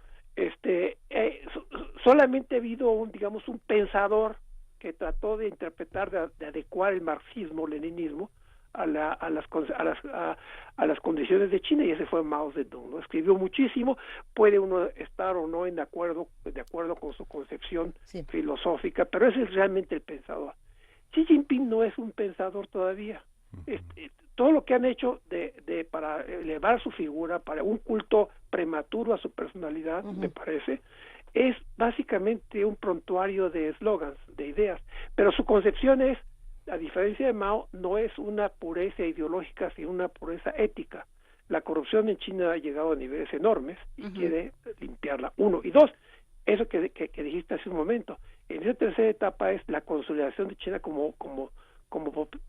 solamente ha habido un pensador que trató de interpretar, de adecuar el marxismo-leninismo a las condiciones de China, y ese fue Mao Zedong, ¿no? Escribió muchísimo, puede uno estar o no de acuerdo con su concepción filosófica, pero ese es realmente el pensador. Xi Jinping no es un pensador todavía. Todo lo que han hecho para elevar su figura, para un culto prematuro a su personalidad, me parece, es básicamente un prontuario de eslogans, de ideas, pero su concepción es, a diferencia de Mao, no es una pureza ideológica, sino una pureza ética. La corrupción en China ha llegado a niveles enormes y quiere limpiarla. 1. Y 2, eso que dijiste hace un momento, en esa tercera etapa es la consolidación de China como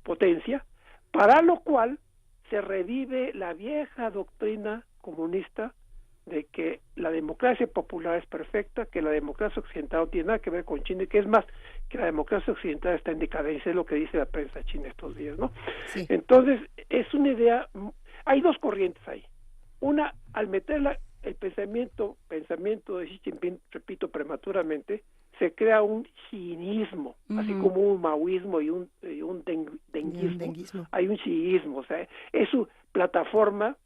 potencia, para lo cual se revive la vieja doctrina comunista de que la democracia popular es perfecta, que la democracia occidental no tiene nada que ver con China, y que es más, que la democracia occidental está en decadencia, es lo que dice la prensa china estos días, ¿no? Sí. Entonces, es una idea, hay dos corrientes ahí. Una, al meter el pensamiento de Xi Jinping, repito, prematuramente, se crea un xiismo, así como un maoísmo y un denguismo. Hay un xiismo, o sea, es su plataforma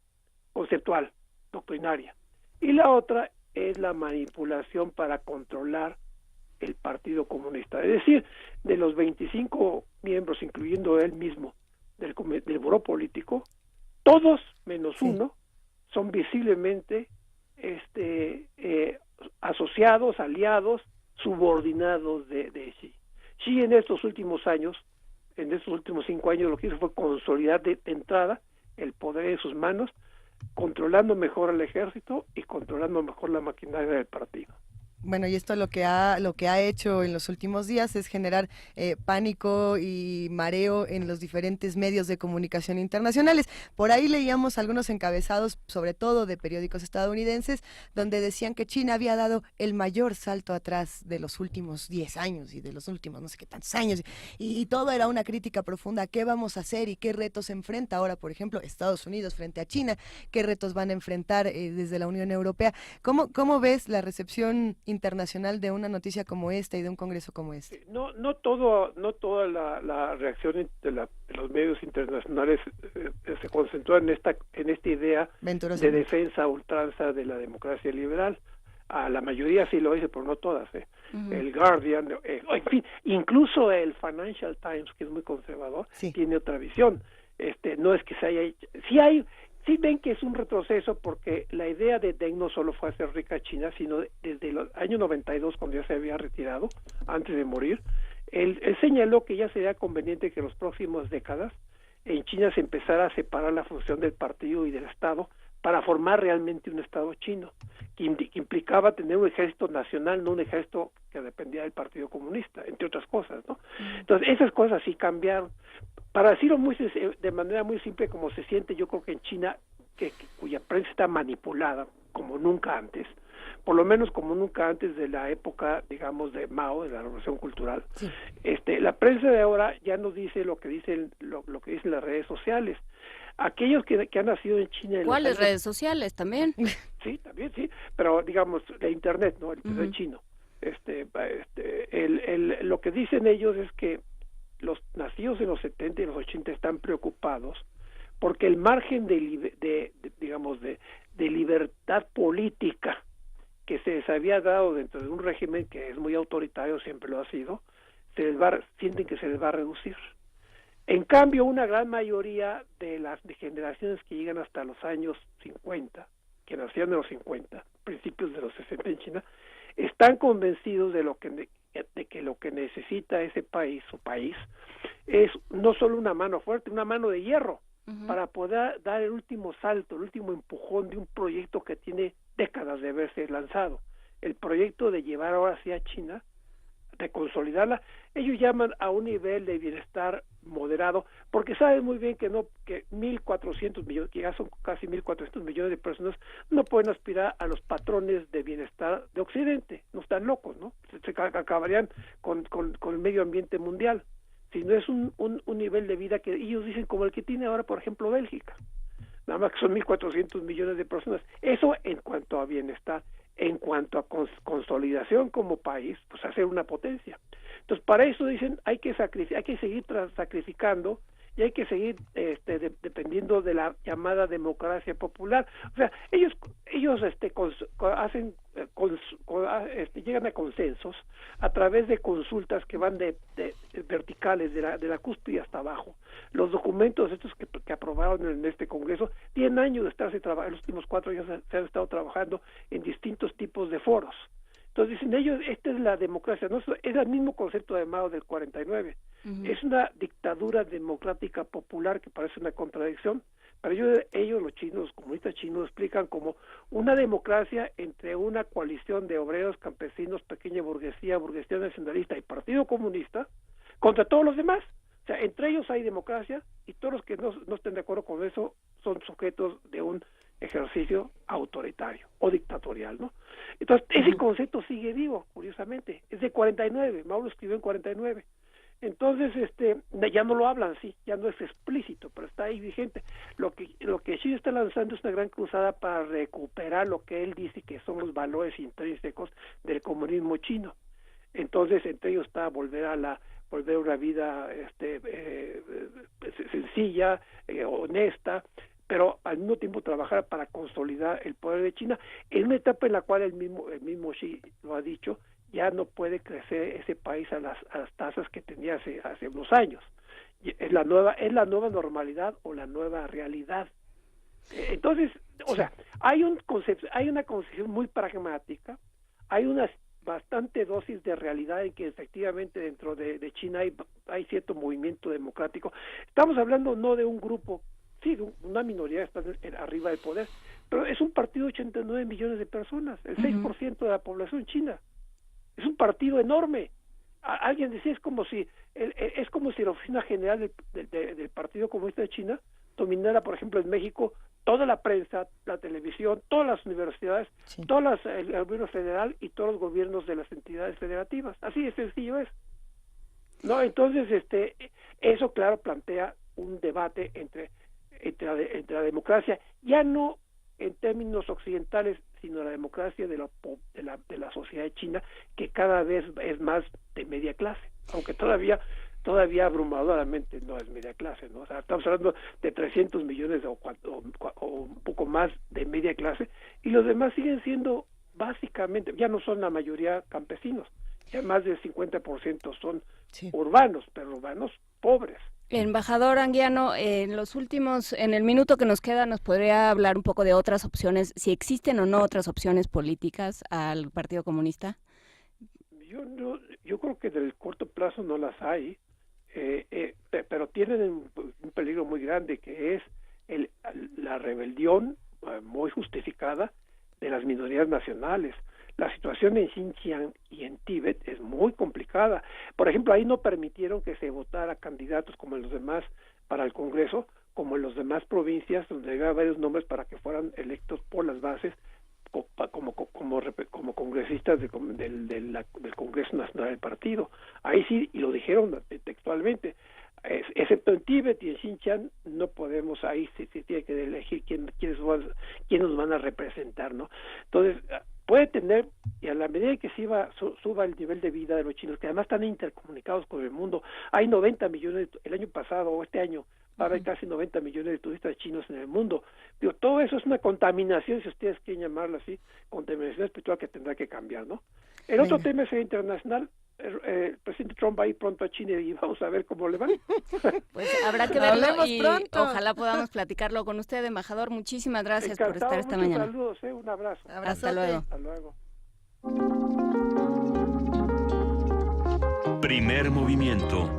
conceptual, doctrinaria. Y la otra es la manipulación para controlar el Partido Comunista. Es decir, de los 25 miembros, incluyendo él mismo, del buró político, todos menos uno son visiblemente asociados, aliados, subordinados de Xi. Xi en estos últimos años, en estos últimos 5 años, lo que hizo fue consolidar de entrada el poder en sus manos, controlando mejor al ejército y controlando mejor la maquinaria del partido. Bueno, y esto lo que ha hecho en los últimos días es generar pánico y mareo en los diferentes medios de comunicación internacionales. Por ahí leíamos algunos encabezados, sobre todo de periódicos estadounidenses, donde decían que China había dado el mayor salto atrás de los últimos 10 años y de los últimos no sé qué tantos años. Y todo era una crítica profunda. ¿Qué vamos a hacer y qué retos enfrenta ahora, por ejemplo, Estados Unidos frente a China? ¿Qué retos van a enfrentar desde la Unión Europea? ¿Cómo ves la recepción internacional de una noticia como esta y de un congreso como este? No toda la reacción de los medios internacionales se concentró en esta idea de defensa a ultranza de la democracia liberal. A la mayoría sí lo dice, pero no todas. El Guardian, en fin, incluso el Financial Times, que es muy conservador, tiene otra visión. No es que se haya hecho, sí ven que es un retroceso, porque la idea de Deng no solo fue hacer rica a China, sino desde el año 92, cuando ya se había retirado, antes de morir, él señaló que ya sería conveniente que en las próximas décadas en China se empezara a separar la función del partido y del Estado para formar realmente un Estado chino, que implicaba tener un ejército nacional, no un ejército que dependía del Partido Comunista, entre otras cosas, ¿no? Entonces, esas cosas sí cambiaron. Para decirlo de manera muy simple, como se siente, yo creo que en China, cuya prensa está manipulada como nunca antes, por lo menos como nunca antes de la época, digamos, de Mao, de la Revolución Cultural. La prensa de ahora ya no dice lo que dicen las redes sociales. Aquellos que han nacido en China... ¿Cuáles redes sociales también? Sí, también, sí, pero digamos, de Internet, ¿no? El Internet chino. Lo que dicen ellos es que los nacidos en los 70 y los 80 están preocupados porque el margen de libertad política que se les había dado dentro de un régimen que es muy autoritario, siempre lo ha sido, sienten que se les va a reducir. En cambio, una gran mayoría de las generaciones que llegan hasta los años 50, que nacieron en los 50, principios de los 60 en China, están convencidos de que lo que necesita ese país, su país, es no solo una mano fuerte, una mano de hierro, para poder dar el último salto, el último empujón de un proyecto que tiene décadas de haberse lanzado. El proyecto de llevar ahora sí a China, de consolidarla. Ellos llaman a un nivel de bienestar moderado, porque saben muy bien que 1.400 millones, que ya son casi 1.400 millones de personas, no pueden aspirar a los patrones de bienestar de Occidente. No están locos, ¿no? Se acabarían con el medio ambiente mundial. Si no es un nivel de vida que ellos dicen como el que tiene ahora, por ejemplo, Bélgica. Nada más que son 1.400 millones de personas. Eso en cuanto a bienestar. En cuanto a consolidación como país, pues hacer una potencia. Entonces, para eso dicen, hay que seguir sacrificando y hay que seguir dependiendo de la llamada democracia popular. O sea, ellos llegan a consensos a través de consultas que van de verticales, de la cúspide hasta abajo. Los documentos estos que aprobaron en este Congreso tienen años de estarse trabajando, en los últimos 4 años se han estado trabajando en distintos tipos de foros. Entonces dicen ellos, esta es la democracia, no es el mismo concepto de Mao del 49. Es una dictadura democrática popular que parece una contradicción, pero ellos los chinos, los comunistas chinos, explican como una democracia entre una coalición de obreros, campesinos, pequeña burguesía nacionalista y Partido Comunista contra todos los demás. O O sea, entre ellos hay democracia y todos los que no estén de acuerdo con eso son sujetos de un ejercicio autoritario o dictatorial, ¿no? Entonces, ese concepto sigue vivo, curiosamente. Es de 49, Mao lo escribió en 49. Entonces, ya no lo hablan, sí, ya no es explícito, pero está ahí vigente. Lo que Xi está lanzando es una gran cruzada para recuperar lo que él dice que son los valores intrínsecos del comunismo chino. Entonces, entre ellos está volver a una vida sencilla, honesta, pero al mismo tiempo trabajar para consolidar el poder de China en una etapa en la cual el mismo Xi lo ha dicho, ya no puede crecer ese país a las tasas que tenía hace unos años. Es la nueva normalidad o la nueva realidad. Entonces, o sea, hay una concepción muy pragmática, hay una bastante dosis de realidad en que efectivamente dentro de China hay cierto movimiento democrático. Estamos hablando no de un grupo, sí, de una minoría está arriba del poder, pero es un partido de 89 millones de personas, el 6% de la población china. Es un enorme. Alguien decía, es como si la oficina general del Partido Comunista de China dominara, por ejemplo, en México toda la prensa, la televisión, todas las universidades, el gobierno federal y todos los gobiernos de las entidades federativas. Así de sencillo es. No, entonces eso claro plantea un debate entre la democracia, ya no en términos occidentales, sino la democracia de la sociedad china, que cada vez es más de media clase, aunque todavía abrumadoramente no es media clase, ¿no? O sea, estamos hablando de 300 millones o un poco más de media clase, y los demás siguen siendo básicamente, ya no son la mayoría campesinos, ya más del 50% son urbanos, pero urbanos pobres. Embajador Anguiano, en el minuto que nos queda, ¿nos podría hablar un poco de otras opciones, si existen o no otras opciones políticas al Partido Comunista? Yo creo que del corto plazo no las hay, pero tienen un peligro muy grande, que es la rebelión muy justificada de las minorías nacionales. La situación en Xinjiang y en Tíbet es muy complicada. Por ejemplo, ahí no permitieron que se votara candidatos como en los demás para el Congreso, como en las demás provincias, donde había varios nombres para que fueran electos por las bases como congresistas del Congreso Nacional del Partido. Ahí sí, y lo dijeron textualmente, excepto en Tíbet y en Xinjiang, no podemos, ahí se tiene que elegir quiénes nos van a representar, ¿no? Entonces, puede tener, y a la medida que suba el nivel de vida de los chinos, que además están intercomunicados con el mundo, hay 90 millones, el año pasado o este año, va a haber casi 90 millones de turistas chinos en el mundo. Digo, todo eso es una contaminación, si ustedes quieren llamarlo así, contaminación espiritual que tendrá que cambiar, ¿no? El otro tema es el internacional. El presidente Trump va a ir pronto a China y vamos a ver cómo le va. Pues habrá que verlo y pronto. Ojalá podamos platicarlo con usted, embajador. Muchísimas gracias por estar esta mañana. Saludos, un abrazo. Hasta luego. Hasta luego. Primer movimiento.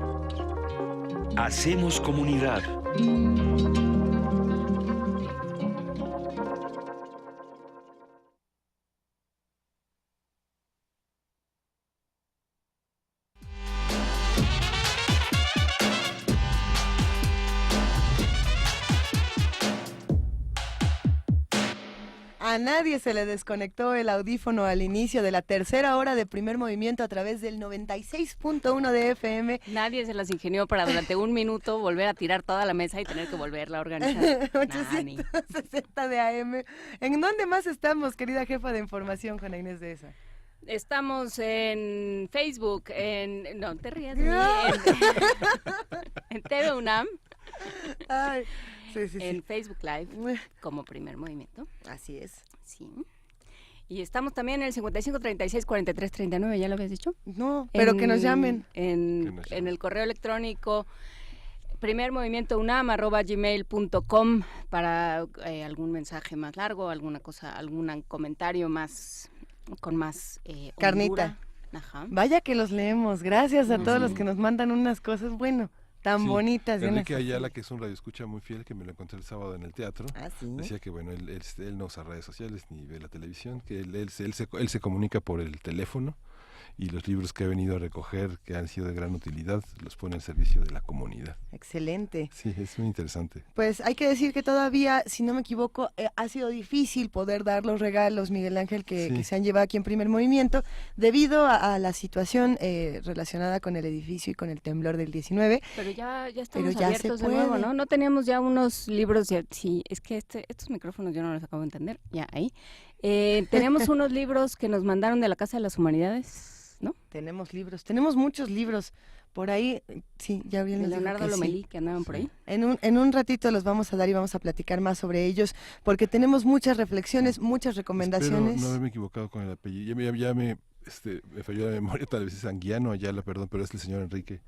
Hacemos comunidad. A nadie se le desconectó el audífono al inicio de la tercera hora de Primer Movimiento a través del 96.1 de FM. Nadie se las ingenió para durante un minuto volver a tirar toda la mesa y tener que volverla a organizar. 860 de AM. ¿En dónde más estamos, querida jefa de información, Juana Inés de esa? Estamos en Facebook, no te rías de mí, en TV UNAM. Ay. Sí. En Facebook Live, como Primer Movimiento. Así es. Sí. Y estamos también en el 5536-4339, ¿ya lo habías dicho? No, pero que nos llamen. En el correo electrónico primermovimientounam@gmail.com para algún mensaje más largo, alguna cosa, algún comentario más con más carnita. Ajá. Vaya que los leemos. Gracias a todos los que nos mandan unas cosas, tan bonitas. Enrique Ayala, que es un radioescucha muy fiel, que me lo encontré el sábado en el teatro, ¿sí? Decía que bueno, él no usa redes sociales ni ve la televisión, que él se comunica por el teléfono y los libros que ha venido a recoger, que han sido de gran utilidad, los pone al servicio de la comunidad. Excelente. Sí, es muy interesante. Pues hay que decir que todavía, si no me equivoco, ha sido difícil poder dar los regalos, Miguel Ángel, que se han llevado aquí en Primer Movimiento, debido a la situación relacionada con el edificio y con el temblor del 19. Pero ya estamos Pero ya abiertos se de nuevo, puede. ¿no? No teníamos ya unos libros, sí, es que estos micrófonos yo no los acabo de entender, ya ahí. Tenemos unos libros que nos mandaron de la Casa de las Humanidades, ¿no? Tenemos libros, tenemos muchos libros. Por ahí, sí, ya bien De Leonardo Lomelí, que andaban por ahí. En un ratito los vamos a dar y vamos a platicar más sobre ellos, porque tenemos muchas reflexiones, muchas recomendaciones. Espero no haberme equivocado con el apellido. Ya me falló la memoria, tal vez es Anguiano, Ayala, perdón, pero es el señor Enrique.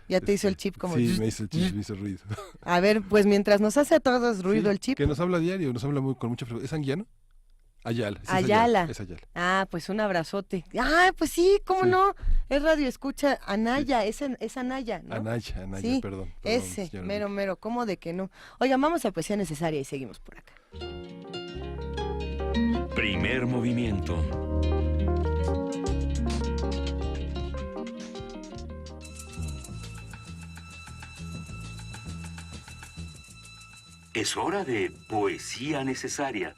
Ya te hizo el chip como... Sí, me hizo el chip, me hizo ruido. A ver, pues mientras nos hace a todos ruido el chip. Que nos habla diario, nos habla con mucha frecuencia. ¿Es Anguiano? Ayala. Sí, Ayala. Es Ayala. Ah, pues un abrazote. Ah, pues sí, ¿cómo no? Es radio escucha Anaya, es Anaya, ¿no? Anaya, sí, perdón. Ese, mero, ¿cómo de que no? Oigan, vamos a Poesía Necesaria y seguimos por acá. Primer movimiento. Es hora de Poesía Necesaria.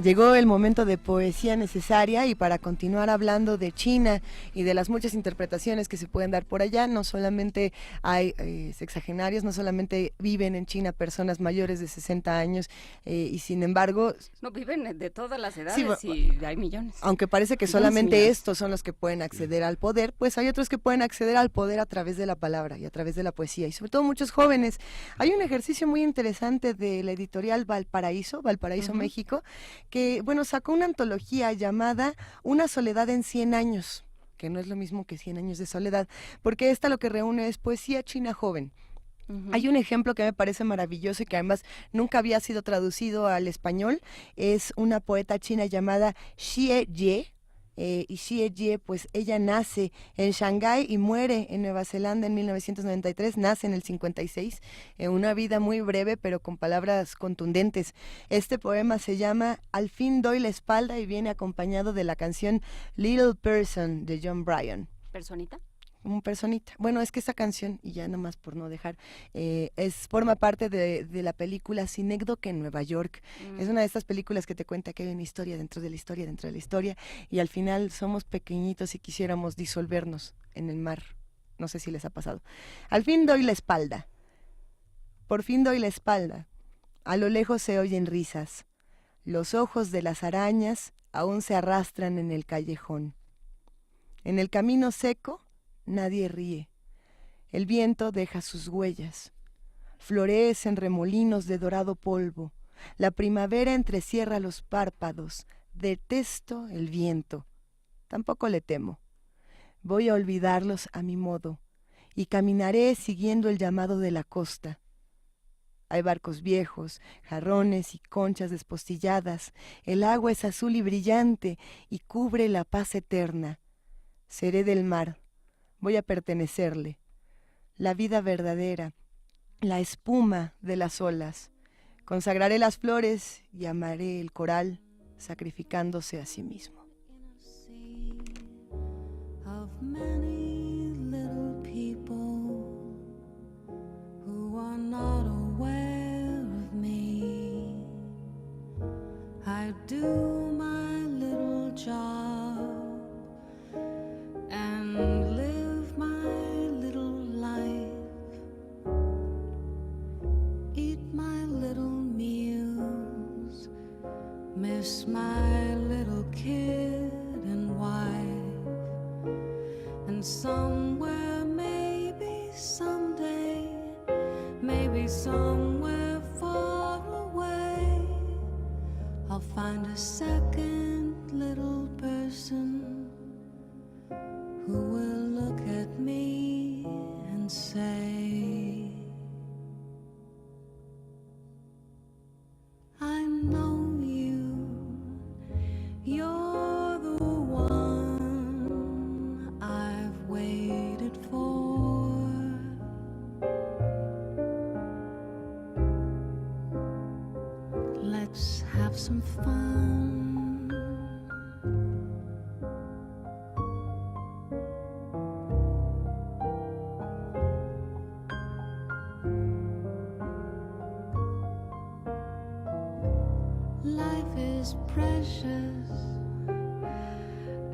Llegó el momento de Poesía Necesaria y para continuar hablando de China y de las muchas interpretaciones que se pueden dar por allá, no solamente hay sexagenarios, no solamente viven en China personas mayores de 60 años y sin embargo... No, viven de todas las edades sí, y hay millones. Aunque parece que solamente estos son los que pueden acceder al poder, pues hay otros que pueden acceder al poder a través de la palabra y a través de la poesía y sobre todo muchos jóvenes. Hay un ejercicio muy interesante de la editorial Valparaíso, México, que, bueno, sacó una antología llamada Una soledad en 100 años, que no es lo mismo que 100 años de soledad, porque esta lo que reúne es poesía china joven. Hay un ejemplo que me parece maravilloso y que además nunca había sido traducido al español, es una poeta china llamada Xie Ye. Y Xie Ye, pues ella nace en Shanghái y muere en Nueva Zelanda en 1993, nace en el 56, una vida muy breve pero con palabras contundentes. Este poema se llama Al fin doy la espalda y viene acompañado de la canción Little Person de John Bryan. ¿Personita? Un personita. Bueno, es que esa canción, y ya nomás por no dejar, forma parte de la película Cinécdoque en Nueva York. Es una de estas películas que te cuenta que hay una historia dentro de la historia, dentro de la historia, y al final somos pequeñitos y quisiéramos disolvernos en el mar. No sé si les ha pasado. Al fin doy la espalda. Por fin doy la espalda. A lo lejos se oyen risas. Los ojos de las arañas aún se arrastran en el callejón. En el camino seco, nadie ríe. El viento deja sus huellas. Florecen remolinos de dorado polvo. La primavera entrecierra los párpados. Detesto el viento. Tampoco le temo. Voy a olvidarlos a mi modo y caminaré siguiendo el llamado de la costa. Hay barcos viejos, jarrones y conchas despostilladas. El agua es azul y brillante y cubre la paz eterna. Seré del mar. Voy a pertenecerle. La vida verdadera, la espuma de las olas. Consagraré las flores y amaré el coral, sacrificándose a sí mismo. Of many little people who are not aware of me, I do my little job and live my little life, eat my little meals, miss my little kid and wife, and somewhere, maybe someday, maybe somewhere far away, I'll find a second little person who will look at me and say, I know you, you're the one I've waited for. some fun. Life is precious,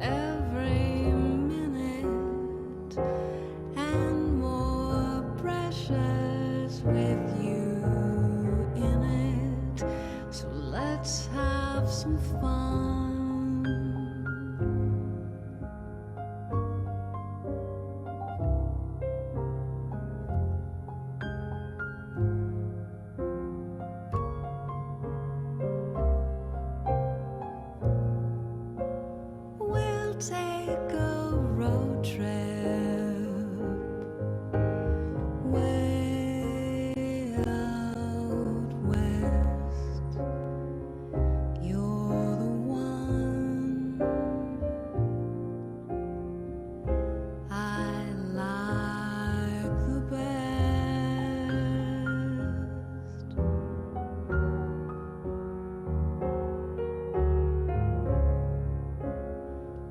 every minute, and more precious with you in it. So let's have some fun. We'll take a road trip way out west. You're the one I like the best.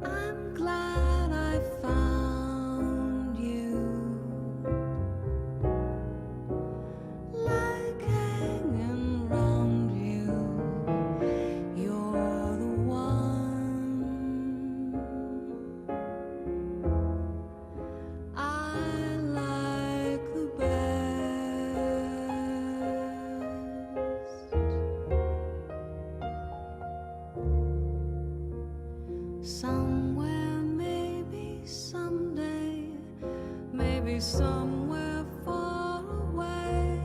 I'm glad I found you, like hanging round you. You're the one I like the best. Somewhere, maybe someday, maybe somewhere far away.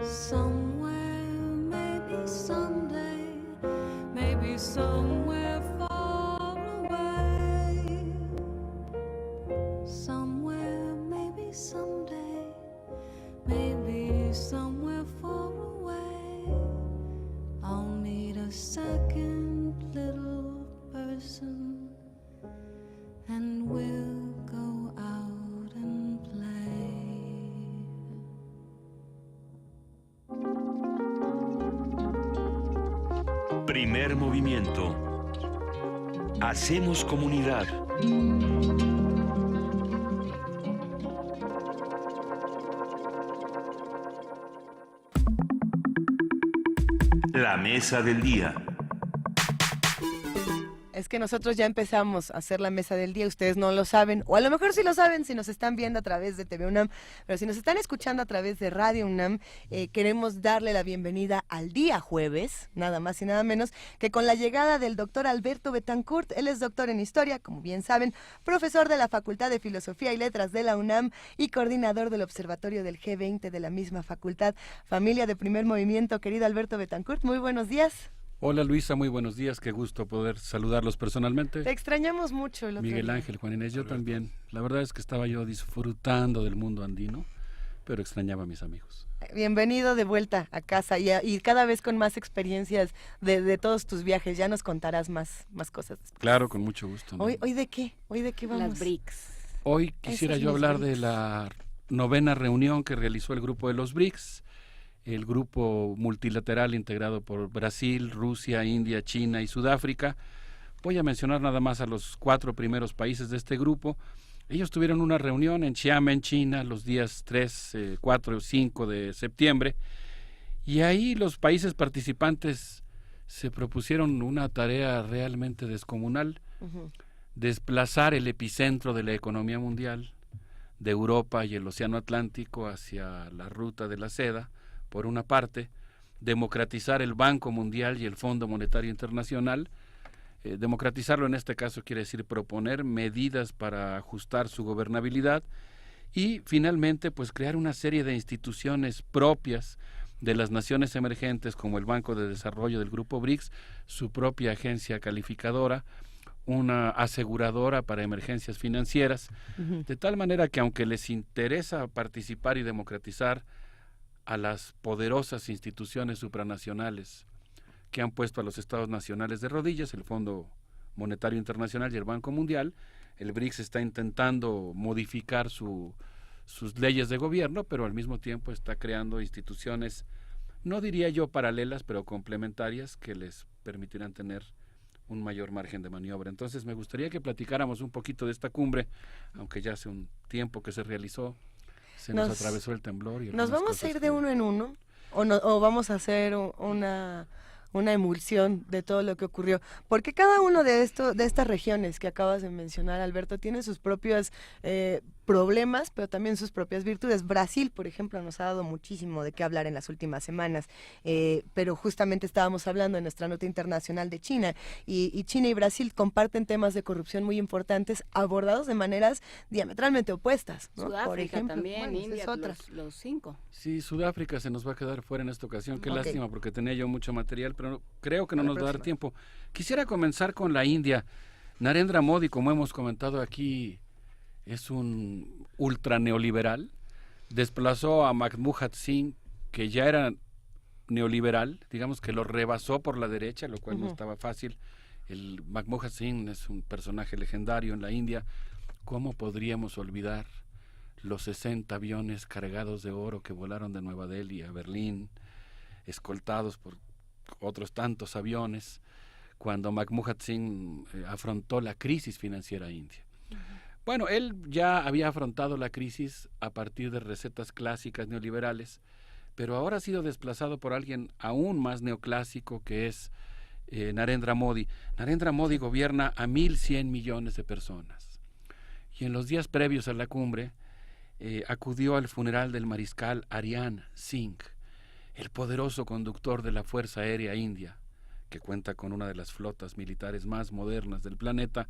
Somewhere, maybe someday, maybe somewhere far away. Somewhere, maybe someday, maybe somewhere far away. I'll meet a second little person, and we'll go out and play. Primer movimiento. Hacemos comunidad. La mesa del día. Es que nosotros ya empezamos a hacer la mesa del día, ustedes no lo saben, o a lo mejor sí lo saben si nos están viendo a través de TV UNAM, pero si nos están escuchando a través de Radio UNAM, queremos darle la bienvenida al día jueves, nada más y nada menos, que con la llegada del doctor Alberto Betancourt. Él es doctor en Historia, como bien saben, profesor de la Facultad de Filosofía y Letras de la UNAM y coordinador del Observatorio del G20 de la misma facultad. Familia de Primer Movimiento, querido Alberto Betancourt, muy buenos días. Hola Luisa, muy buenos días, qué gusto poder saludarlos personalmente. Te extrañamos mucho el otro Miguel día. Ángel, Juan Inés, yo también. La verdad es que estaba yo disfrutando del mundo andino, pero extrañaba a mis amigos. Bienvenido de vuelta a casa y cada vez con más experiencias de todos tus viajes. Ya nos contarás más cosas después. Claro, con mucho gusto, ¿no? ¿Hoy de qué? ¿Hoy de qué vamos? Las BRICS. Hoy quisiera yo hablar de la 9ª reunión que realizó el grupo de los BRICS, el grupo multilateral integrado por Brasil, Rusia, India, China y Sudáfrica. Voy a mencionar nada más a los 4 primeros países de este grupo. Ellos tuvieron una reunión en Xiamen, China, los días 3, 4 y 5 de septiembre, y ahí los países participantes se propusieron una tarea realmente descomunal, desplazar el epicentro de la economía mundial de Europa y el Océano Atlántico hacia la ruta de la seda, por una parte, democratizar el Banco Mundial y el Fondo Monetario Internacional. Democratizarlo en este caso quiere decir proponer medidas para ajustar su gobernabilidad y finalmente pues crear una serie de instituciones propias de las naciones emergentes como el Banco de Desarrollo del Grupo BRICS, su propia agencia calificadora, una aseguradora para emergencias financieras, de tal manera que aunque les interesa participar y democratizar a las poderosas instituciones supranacionales que han puesto a los estados nacionales de rodillas, el Fondo Monetario Internacional y el Banco Mundial, el BRICS está intentando modificar sus leyes de gobierno, pero al mismo tiempo está creando instituciones no diría yo paralelas, pero complementarias, que les permitirán tener un mayor margen de maniobra. Entonces me gustaría que platicáramos un poquito de esta cumbre, aunque ya hace un tiempo que se realizó, se nos atravesó el temblor. Y ¿nos vamos a ir de uno en uno? ¿O vamos a hacer una emulsión de todo lo que ocurrió? Porque cada uno de estas regiones que acabas de mencionar, Alberto, tiene sus propios problemas, pero también sus propias virtudes. Brasil, por ejemplo, nos ha dado muchísimo de qué hablar en las últimas semanas, pero justamente estábamos hablando en nuestra nota internacional de China, y China y Brasil comparten temas de corrupción muy importantes, abordados de maneras diametralmente opuestas, ¿no? Sudáfrica por ejemplo, también, bueno, India, es otra. los 5. Sí, Sudáfrica se nos va a quedar fuera en esta ocasión. Qué Ok. lástima, porque tenía yo mucho material, pero creo que no Para la nos va a dar próxima. tiempo. Quisiera comenzar con la India. Narendra Modi, como hemos comentado aquí, es un ultra neoliberal. Desplazó a Manmohan Singh, que ya era neoliberal, digamos que lo rebasó por la derecha, lo cual no estaba fácil. El Manmohan Singh es un personaje legendario en la India. ¿Cómo podríamos olvidar los 60 aviones cargados de oro que volaron de Nueva Delhi a Berlín, escoltados por otros tantos aviones, cuando Manmohan Singh afrontó la crisis financiera india? Bueno, él ya había afrontado la crisis a partir de recetas clásicas neoliberales, pero ahora ha sido desplazado por alguien aún más neoclásico, que es Narendra Modi. Narendra Modi gobierna a 1.100 millones de personas. Y en los días previos a la cumbre, acudió al funeral del mariscal Aryan Singh, el poderoso conductor de la Fuerza Aérea India, que cuenta con una de las flotas militares más modernas del planeta,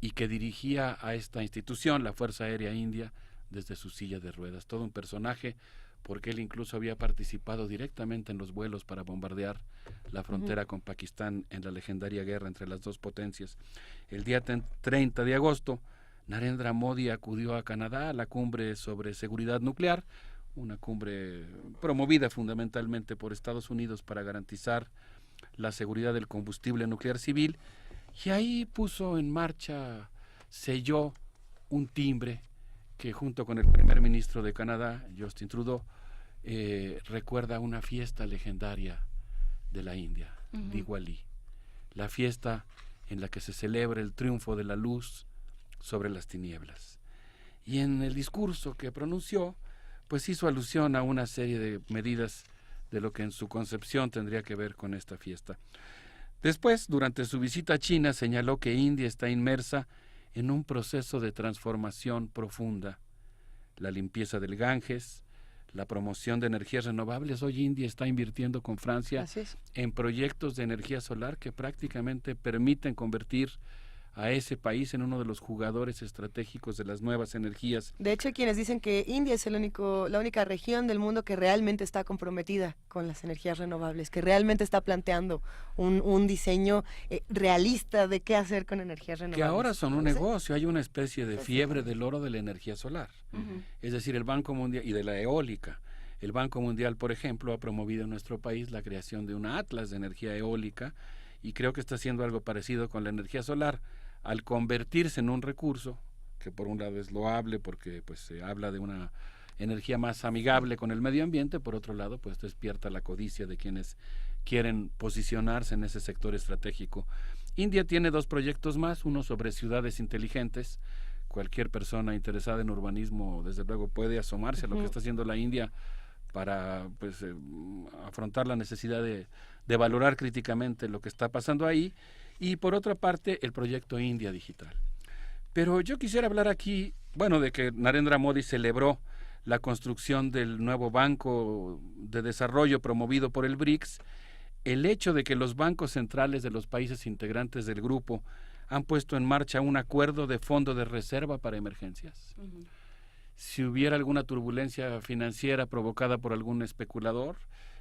y que dirigía a esta institución, la Fuerza Aérea India, desde su silla de ruedas. Todo un personaje, porque él incluso había participado directamente en los vuelos para bombardear la frontera con Pakistán en la legendaria guerra entre las dos potencias. El día 30 de agosto, Narendra Modi acudió a Canadá a la cumbre sobre seguridad nuclear, una cumbre promovida fundamentalmente por Estados Unidos para garantizar la seguridad del combustible nuclear civil, y ahí puso en marcha, selló un timbre que, junto con el primer ministro de Canadá, Justin Trudeau, recuerda una fiesta legendaria de la India, Diwali, la fiesta en la que se celebra el triunfo de la luz sobre las tinieblas. Y en el discurso que pronunció, pues hizo alusión a una serie de medidas de lo que en su concepción tendría que ver con esta fiesta. Después, durante su visita a China, señaló que India está inmersa en un proceso de transformación profunda. La limpieza del Ganges, la promoción de energías renovables. Hoy India está invirtiendo con Francia en proyectos de energía solar que prácticamente permiten convertir a ese país en uno de los jugadores estratégicos de las nuevas energías. De hecho, hay quienes dicen que India es la única región del mundo que realmente está comprometida con las energías renovables, que realmente está planteando un diseño realista de qué hacer con energías renovables. Que ahora son un negocio, hay una especie de fiebre del oro de la energía solar. Es decir, el Banco Mundial, y de la eólica. El Banco Mundial, por ejemplo, ha promovido en nuestro país la creación de una atlas de energía eólica, y creo que está haciendo algo parecido con la energía solar, al convertirse en un recurso, que por un lado es loable porque pues se habla de una energía más amigable con el medio ambiente, por otro lado pues despierta la codicia de quienes quieren posicionarse en ese sector estratégico. India tiene 2 proyectos más, uno sobre ciudades inteligentes. Cualquier persona interesada en urbanismo desde luego puede asomarse a lo que está haciendo la India para pues afrontar la necesidad de valorar críticamente lo que está pasando ahí. Y por otra parte, el proyecto India Digital. Pero yo quisiera hablar aquí, bueno, de que Narendra Modi celebró la construcción del nuevo banco de desarrollo promovido por el BRICS, el hecho de que los bancos centrales de los países integrantes del grupo han puesto en marcha un acuerdo de fondo de reserva para emergencias. Si hubiera alguna turbulencia financiera provocada por algún especulador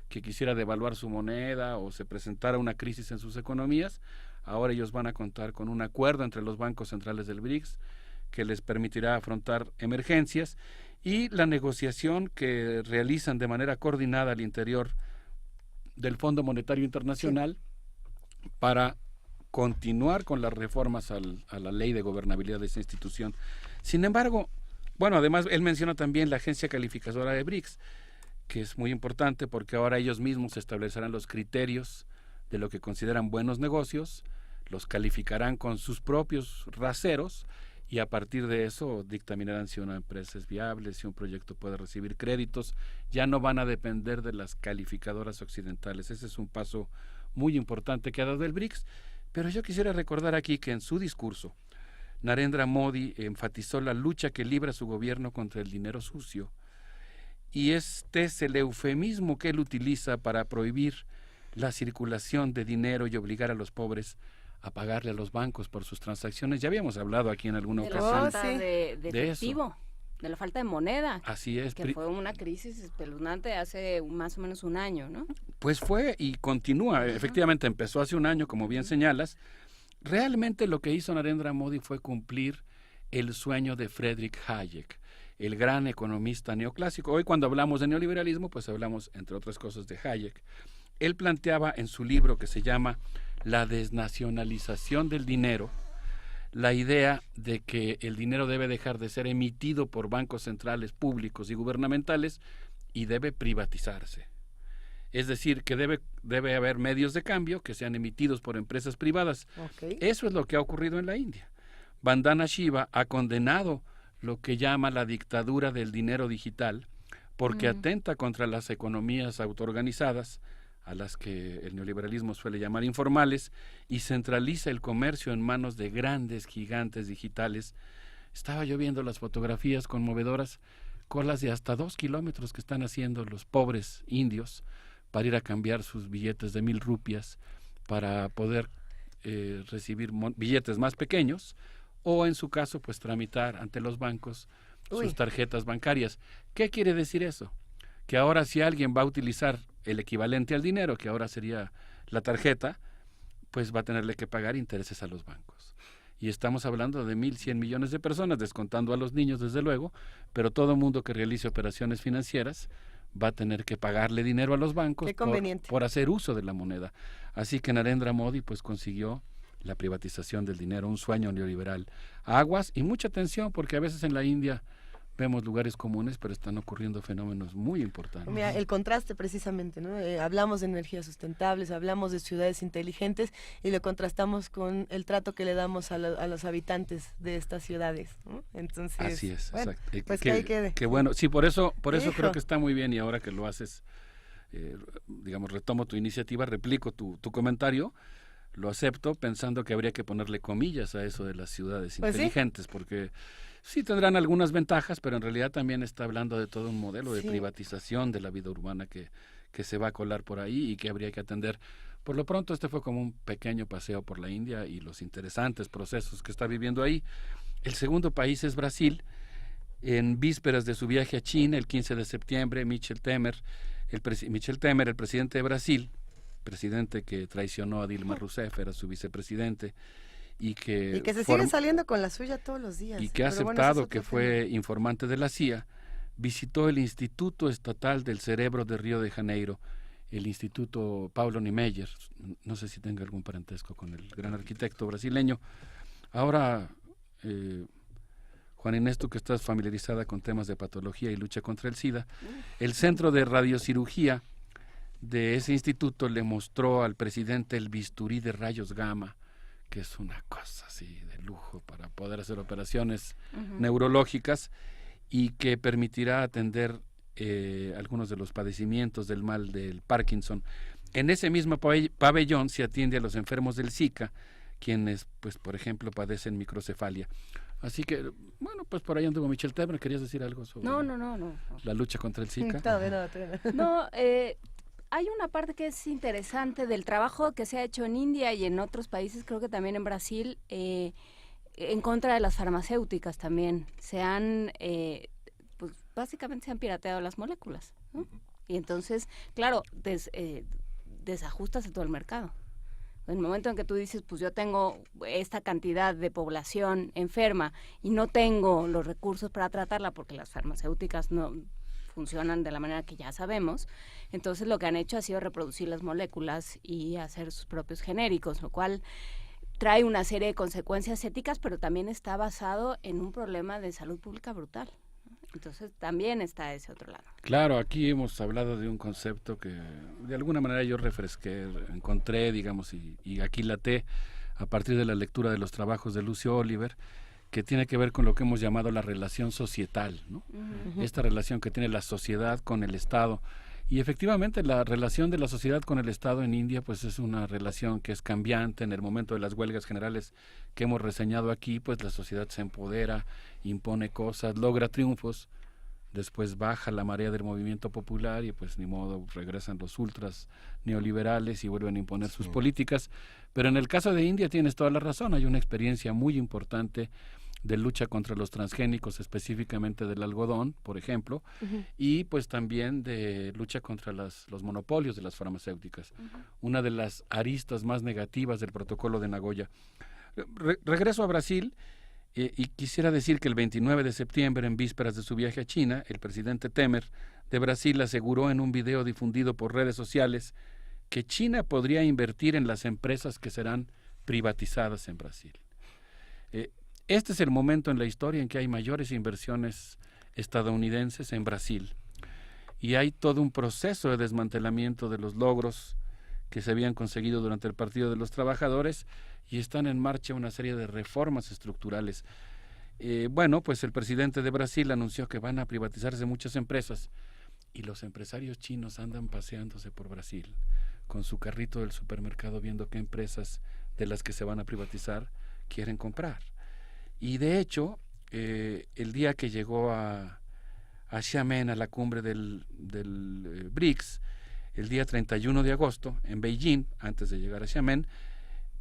que quisiera devaluar su moneda o se presentara una crisis en sus economías, ahora ellos van a contar con un acuerdo entre los bancos centrales del BRICS que les permitirá afrontar emergencias, y la negociación que realizan de manera coordinada al interior del Fondo Monetario Internacional para continuar con las reformas a la ley de gobernabilidad de esa institución. Sin embargo, bueno, además él menciona también la agencia calificadora de BRICS, que es muy importante porque ahora ellos mismos establecerán los criterios de lo que consideran buenos negocios, los calificarán con sus propios raseros y a partir de eso dictaminarán si una empresa es viable, si un proyecto puede recibir créditos. Ya no van a depender de las calificadoras occidentales. Ese es un paso muy importante que ha dado el BRICS. Pero yo quisiera recordar aquí que en su discurso Narendra Modi enfatizó la lucha que libra su gobierno contra el dinero sucio, y este es el eufemismo que él utiliza para prohibir la circulación de dinero y obligar a los pobres a pagarle a los bancos por sus transacciones. Ya habíamos hablado aquí en alguna ocasión la falta de efectivo, eso. De la falta de moneda. Así es. Que fue una crisis espeluznante hace más o menos un año, ¿no? Pues fue y continúa. Efectivamente, empezó hace un año, como bien señalas. Realmente lo que hizo Narendra Modi fue cumplir el sueño de Friedrich Hayek, el gran economista neoclásico. Hoy cuando hablamos de neoliberalismo, pues hablamos, entre otras cosas, de Hayek. Él planteaba en su libro que se llama La desnacionalización del dinero, la idea de que el dinero debe dejar de ser emitido por bancos centrales públicos y gubernamentales y debe privatizarse. Es decir, que debe haber medios de cambio que sean emitidos por empresas privadas. Okay. Eso es lo que ha ocurrido en la India. Vandana Shiva ha condenado lo que llama la dictadura del dinero digital porque atenta contra las economías autoorganizadas, a las que el neoliberalismo suele llamar informales, y centraliza el comercio en manos de grandes gigantes digitales. Estaba yo viendo las fotografías conmovedoras, colas de hasta 2 kilómetros que están haciendo los pobres indios para ir a cambiar sus billetes de 1,000 rupias para poder recibir billetes más pequeños, o en su caso, pues tramitar ante los bancos sus tarjetas bancarias. ¿Qué quiere decir eso? Que ahora si alguien va a utilizar el equivalente al dinero, que ahora sería la tarjeta, pues va a tenerle que pagar intereses a los bancos. Y estamos hablando de 1,100 millones de personas, descontando a los niños desde luego, pero todo mundo que realice operaciones financieras va a tener que pagarle dinero a los bancos por hacer uso de la moneda. Así que Narendra Modi pues consiguió la privatización del dinero, un sueño neoliberal. Aguas y mucha atención, porque a veces en la India vemos lugares comunes, pero están ocurriendo fenómenos muy importantes. Mira, el contraste precisamente, ¿no? Hablamos de energías sustentables, hablamos de ciudades inteligentes y lo contrastamos con el trato que le damos a los habitantes de estas ciudades, ¿no? Entonces, así es, bueno, exacto. Pues que ahí quede. Que bueno, sí, por eso creo que está muy bien, y ahora que lo haces, digamos, retomo tu iniciativa, replico tu comentario, lo acepto pensando que habría que ponerle comillas a eso de las ciudades inteligentes, porque sí tendrán algunas ventajas, pero en realidad también está hablando de todo un modelo de privatización de la vida urbana que se va a colar por ahí y que habría que atender. Por lo pronto este fue como un pequeño paseo por la India y los interesantes procesos que está viviendo ahí. El segundo país es Brasil. En vísperas de su viaje a China, el 15 de septiembre, Michel Temer, el presidente de Brasil, presidente que traicionó a Dilma Rousseff, era su vicepresidente, y que se sigue saliendo con la suya todos los días. Y que ha aceptado que fue informante de la CIA, visitó el Instituto Estatal del Cerebro de Río de Janeiro, el Instituto Paulo Niemeyer, no sé si tenga algún parentesco con el gran arquitecto brasileño. Ahora, Juan Inés, tú que estás familiarizada con temas de patología y lucha contra el SIDA, el Centro de Radiocirugía de ese instituto le mostró al presidente el bisturí de rayos gamma, que es una cosa así de lujo para poder hacer operaciones neurológicas y que permitirá atender algunos de los padecimientos del mal del Parkinson. En ese mismo pabellón se atiende a los enfermos del Zika, quienes, pues, por ejemplo, padecen microcefalia. Así que, bueno, pues por ahí anduvo Michel Temer. ¿Querías decir algo sobre la lucha contra el Zika? No, hay una parte que es interesante del trabajo que se ha hecho en India y en otros países, creo que también en Brasil, en contra de las farmacéuticas también. Pues básicamente se han pirateado las moléculas, ¿no? Y entonces, claro, desajustas todo el mercado. En el momento en que tú dices, pues yo tengo esta cantidad de población enferma y no tengo los recursos para tratarla porque las farmacéuticas no funcionan de la manera que ya sabemos, entonces lo que han hecho ha sido reproducir las moléculas y hacer sus propios genéricos, lo cual trae una serie de consecuencias éticas, pero también está basado en un problema de salud pública brutal. Entonces también está ese otro lado. Claro, aquí hemos hablado de un concepto que de alguna manera yo refresqué, encontré, digamos, y aquilaté a partir de la lectura de los trabajos de Lucio Oliver, que tiene que ver con lo que hemos llamado la relación societal, ¿no? Esta relación que tiene la sociedad con el Estado. Y efectivamente la relación de la sociedad con el Estado en India pues es una relación que es cambiante. En el momento de las huelgas generales que hemos reseñado aquí, pues la sociedad se empodera, impone cosas, logra triunfos, después baja la marea del movimiento popular y pues ni modo, regresan los ultras neoliberales y vuelven a imponer sus políticas. Pero en el caso de India tienes toda la razón, hay una experiencia muy importante de lucha contra los transgénicos, específicamente del algodón, por ejemplo, y pues también de lucha contra los monopolios de las farmacéuticas, una de las aristas más negativas del protocolo de Nagoya. Regreso a Brasil y quisiera decir que el 29 de septiembre, en vísperas de su viaje a China, el presidente Temer de Brasil aseguró en un video difundido por redes sociales que China podría invertir en las empresas que serán privatizadas en Brasil. Este es el momento en la historia en que hay mayores inversiones estadounidenses en Brasil y hay todo un proceso de desmantelamiento de los logros que se habían conseguido durante el Partido de los Trabajadores y están en marcha una serie de reformas estructurales. Bueno, pues el presidente de Brasil anunció que van a privatizarse muchas empresas y los empresarios chinos andan paseándose por Brasil con su carrito del supermercado viendo qué empresas de las que se van a privatizar quieren comprar. Y de hecho, el día que llegó a Xiamen, a la cumbre del BRICS, el día 31 de agosto, en Beijing, antes de llegar a Xiamen,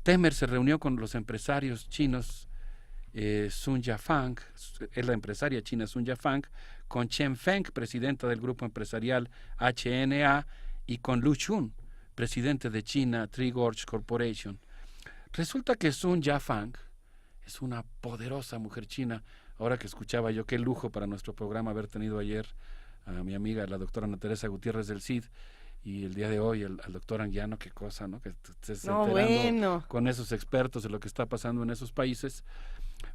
Temer se reunió con los empresarios chinos, Sun Yafang, es la empresaria china Sun Yafang, con Chen Feng, presidenta del grupo empresarial HNA, y con Lu Xun, presidente de China Three Gorges Corporation. Resulta que Sun Yafang es una poderosa mujer china. Ahora que escuchaba yo, qué lujo para nuestro programa haber tenido ayer a mi amiga, la doctora Ana Teresa Gutiérrez del CID, y el día de hoy al doctor Anguiano, qué cosa, ¿no? Que estés enterando con esos expertos de lo que está pasando en esos países.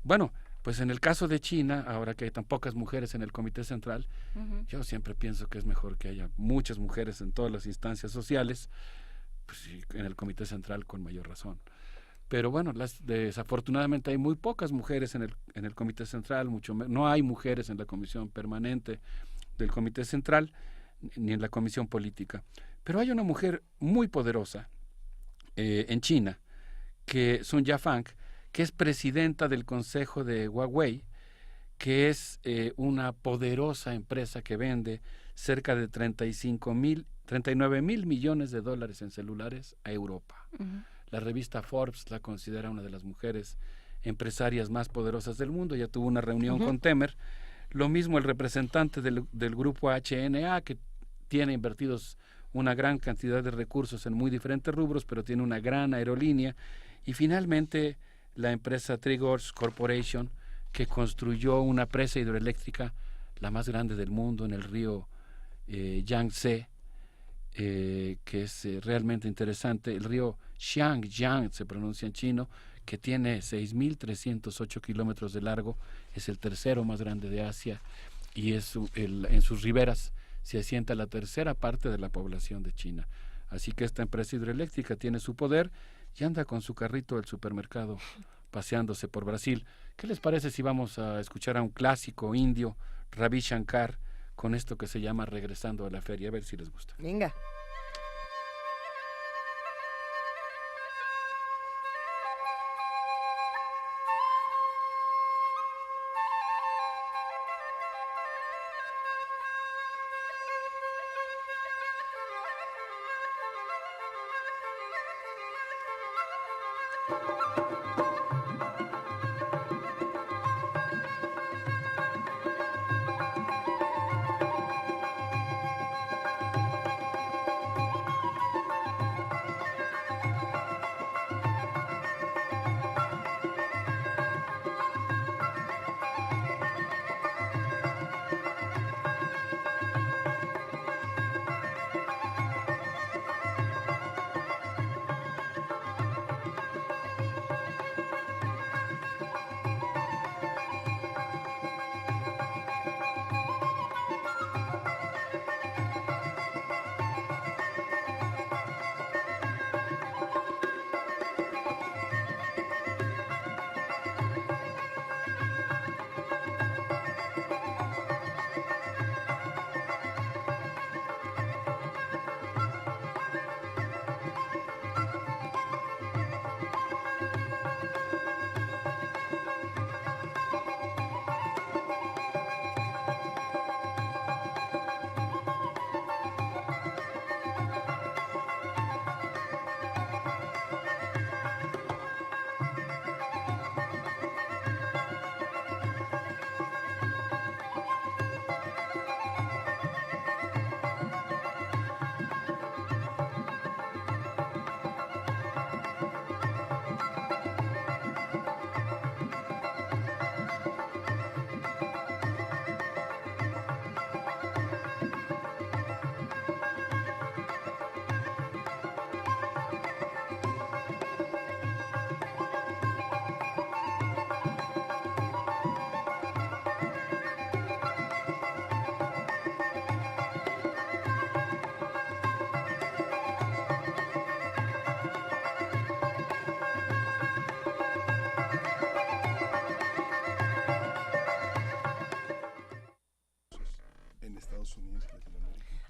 Bueno, pues en el caso de China, ahora que hay tan pocas mujeres en el Comité Central, yo siempre pienso que es mejor que haya muchas mujeres en todas las instancias sociales, pues en el Comité Central con mayor razón. Pero bueno, desafortunadamente hay muy pocas mujeres en el Comité Central, no hay mujeres en la Comisión Permanente del Comité Central, ni en la Comisión Política. Pero hay una mujer muy poderosa en China, que Sun Yafang, que es presidenta del Consejo de Huawei, que es una poderosa empresa que vende cerca de 39 mil millones de dólares en celulares a Europa. La revista Forbes la considera una de las mujeres empresarias más poderosas del mundo. Ya tuvo una reunión con Temer. Lo mismo el representante del grupo HNA, que tiene invertidos una gran cantidad de recursos en muy diferentes rubros, pero tiene una gran aerolínea. Y finalmente la empresa Three Gorges Corporation, que construyó una presa hidroeléctrica, la más grande del mundo, en el río Yangtze, que es realmente interesante. El río Xiangyang se pronuncia en chino, que tiene 6.308 kilómetros de largo, es el tercero más grande de Asia y en sus riberas se asienta la tercera parte de la población de China. Así que esta empresa hidroeléctrica tiene su poder y anda con su carrito del supermercado paseándose por Brasil. ¿Qué les parece si vamos a escuchar a un clásico indio, Ravi Shankar, con esto que se llama Regresando a la Feria? A ver si les gusta. Venga.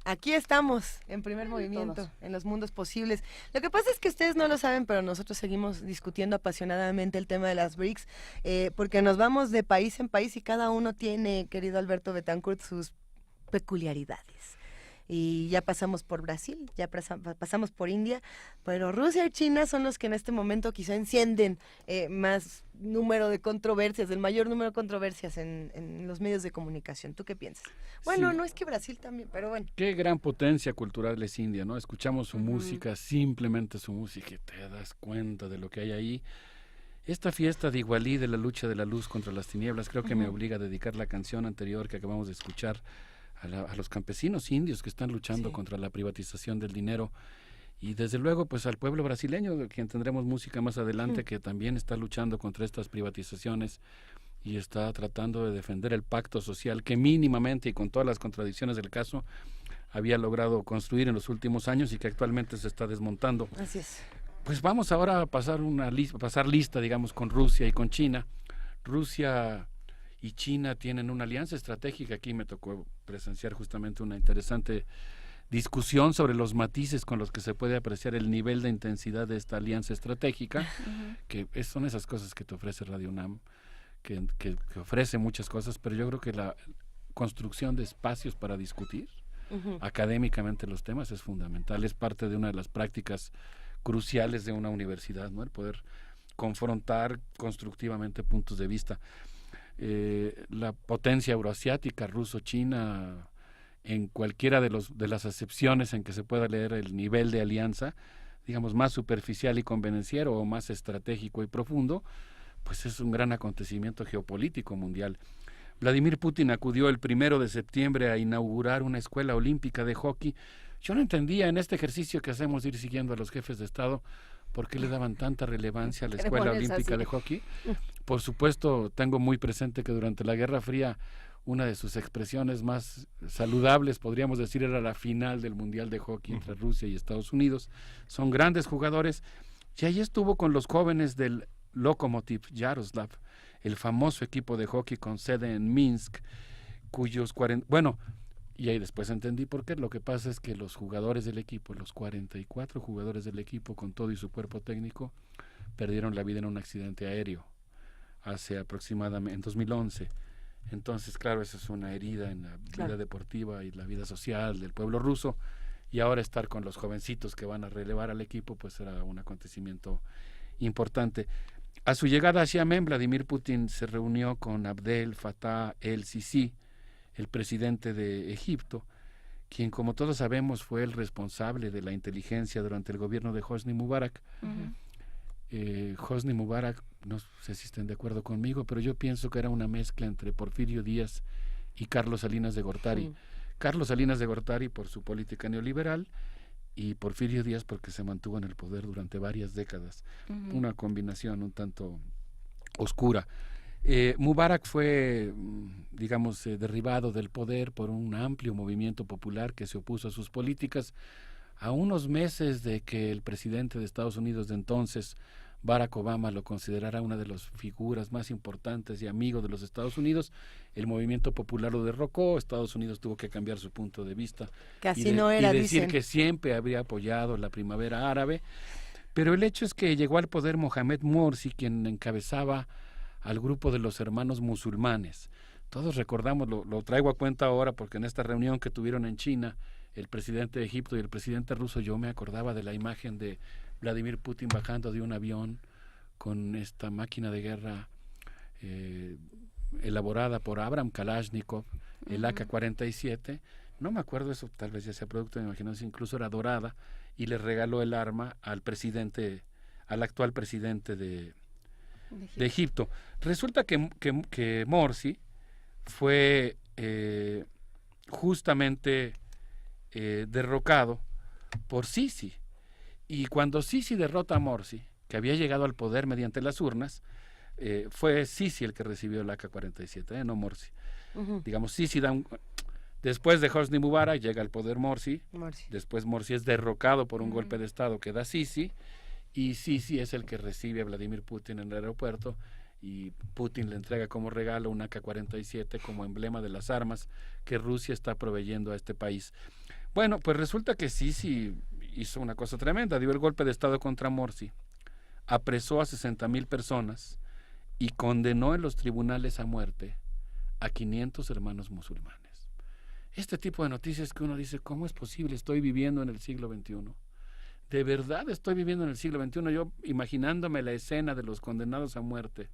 Aquí estamos, en Primer Movimiento, todos. en los mundos posibles. Lo que pasa es que ustedes no lo saben, pero nosotros seguimos discutiendo apasionadamente el tema de las BRICS, porque nos vamos de país en país y cada uno tiene, querido Alberto Betancourt, sus peculiaridades. Y ya pasamos por Brasil, ya pasamos por India, pero Rusia y China son los que en este momento quizá encienden más número de controversias, el mayor número de controversias en los medios de comunicación. ¿Tú qué piensas? Bueno, Sí. no es que Brasil también, pero bueno. Qué gran potencia cultural es India, ¿no? Escuchamos su música, simplemente su música, y te das cuenta de lo que hay ahí. Esta fiesta de Igualí, de la lucha de la luz contra las tinieblas, creo que me obliga a dedicar la canción anterior que acabamos de escuchar a los campesinos indios que están luchando contra la privatización del dinero, y desde luego pues al pueblo brasileño, de quien tendremos música más adelante, que también está luchando contra estas privatizaciones y está tratando de defender el pacto social que mínimamente y con todas las contradicciones del caso había logrado construir en los últimos años y que actualmente se está desmontando. Así es. Pues vamos ahora a pasar lista, digamos, con Rusia y con China. Rusia y China tienen una alianza estratégica. Aquí me tocó presenciar justamente una interesante discusión sobre los matices con los que se puede apreciar el nivel de intensidad de esta alianza estratégica, que son esas cosas que te ofrece Radio UNAM, que ofrece muchas cosas, pero yo creo que la construcción de espacios para discutir académicamente los temas es fundamental, es parte de una de las prácticas cruciales de una universidad, ¿no? El poder confrontar constructivamente puntos de vista. La potencia euroasiática, ruso-china, en cualquiera de las acepciones en que se pueda leer el nivel de alianza, digamos, más superficial y convenenciero o más estratégico y profundo, pues es un gran acontecimiento geopolítico mundial. Vladimir Putin acudió el 1 de septiembre a inaugurar una escuela olímpica de hockey. Yo no entendía en este ejercicio que hacemos de ir siguiendo a los jefes de Estado por qué le daban tanta relevancia a la escuela olímpica de hockey. Por supuesto, tengo muy presente que durante la Guerra Fría una de sus expresiones más saludables, podríamos decir, era la final del Mundial de Hockey entre Rusia y Estados Unidos. Son grandes jugadores y ahí estuvo con los jóvenes del Lokomotiv Yaroslav, el famoso equipo de hockey con sede en Minsk, cuyos y ahí después entendí por qué. Lo que pasa es que los jugadores del equipo, los 44 jugadores del equipo con todo y su cuerpo técnico, perdieron la vida en un accidente aéreo hace aproximadamente en 2011. Entonces, claro, eso es una herida en la vida deportiva y la vida social del pueblo ruso, y ahora estar con los jovencitos que van a relevar al equipo, pues será un acontecimiento importante. A su llegada a Xiamen, Vladimir Putin se reunió con Abdel Fattah el-Sisi, el presidente de Egipto, quien, como todos sabemos, fue el responsable de la inteligencia durante el gobierno de Hosni Mubarak. Hosni Mubarak, no sé si estén de acuerdo conmigo, pero yo pienso que era una mezcla entre Porfirio Díaz y Carlos Salinas de Gortari. Carlos Salinas de Gortari por su política neoliberal y Porfirio Díaz porque se mantuvo en el poder durante varias décadas. Una combinación un tanto oscura. Mubarak fue, digamos, derribado del poder por un amplio movimiento popular que se opuso a sus políticas. A unos meses de que el presidente de Estados Unidos de entonces, Barack Obama, lo considerara una de las figuras más importantes y amigos de los Estados Unidos, el movimiento popular lo derrocó. Estados Unidos tuvo que cambiar su punto de vista y decir que siempre habría apoyado la primavera árabe. Pero el hecho es que llegó al poder Mohamed Morsi, quien encabezaba al grupo de los hermanos musulmanes. Todos recordamos, lo traigo a cuenta ahora porque en esta reunión que tuvieron en China, el presidente de Egipto y el presidente ruso, yo me acordaba de la imagen de Vladimir Putin bajando de un avión con esta máquina de guerra elaborada por Abraham Kalashnikov, el AK-47. No me acuerdo, eso tal vez ya sea producto de mi imaginación, incluso era dorada, y le regaló el arma al actual presidente de Egipto. Resulta que Morsi fue justamente derrocado por Sisi, y cuando Sisi derrota a Morsi, que había llegado al poder mediante las urnas, fue Sisi el que recibió el AK-47, no Morsi. Digamos, Sisi después de Hosni Mubarak llega al poder Morsi. Después Morsi es derrocado por un golpe de estado que da Sisi, y Sisi es el que recibe a Vladimir Putin en el aeropuerto, y Putin le entrega como regalo un AK-47 como emblema de las armas que Rusia está proveyendo a este país. Bueno, pues resulta que Sisi hizo una cosa tremenda, dio el golpe de Estado contra Morsi, apresó a 60,000 personas y condenó en los tribunales a muerte a 500 hermanos musulmanes. Este tipo de noticias que uno dice, ¿cómo es posible? Estoy viviendo en el siglo XXI. De verdad estoy viviendo en el siglo XXI. Yo imaginándome la escena de los condenados a muerte,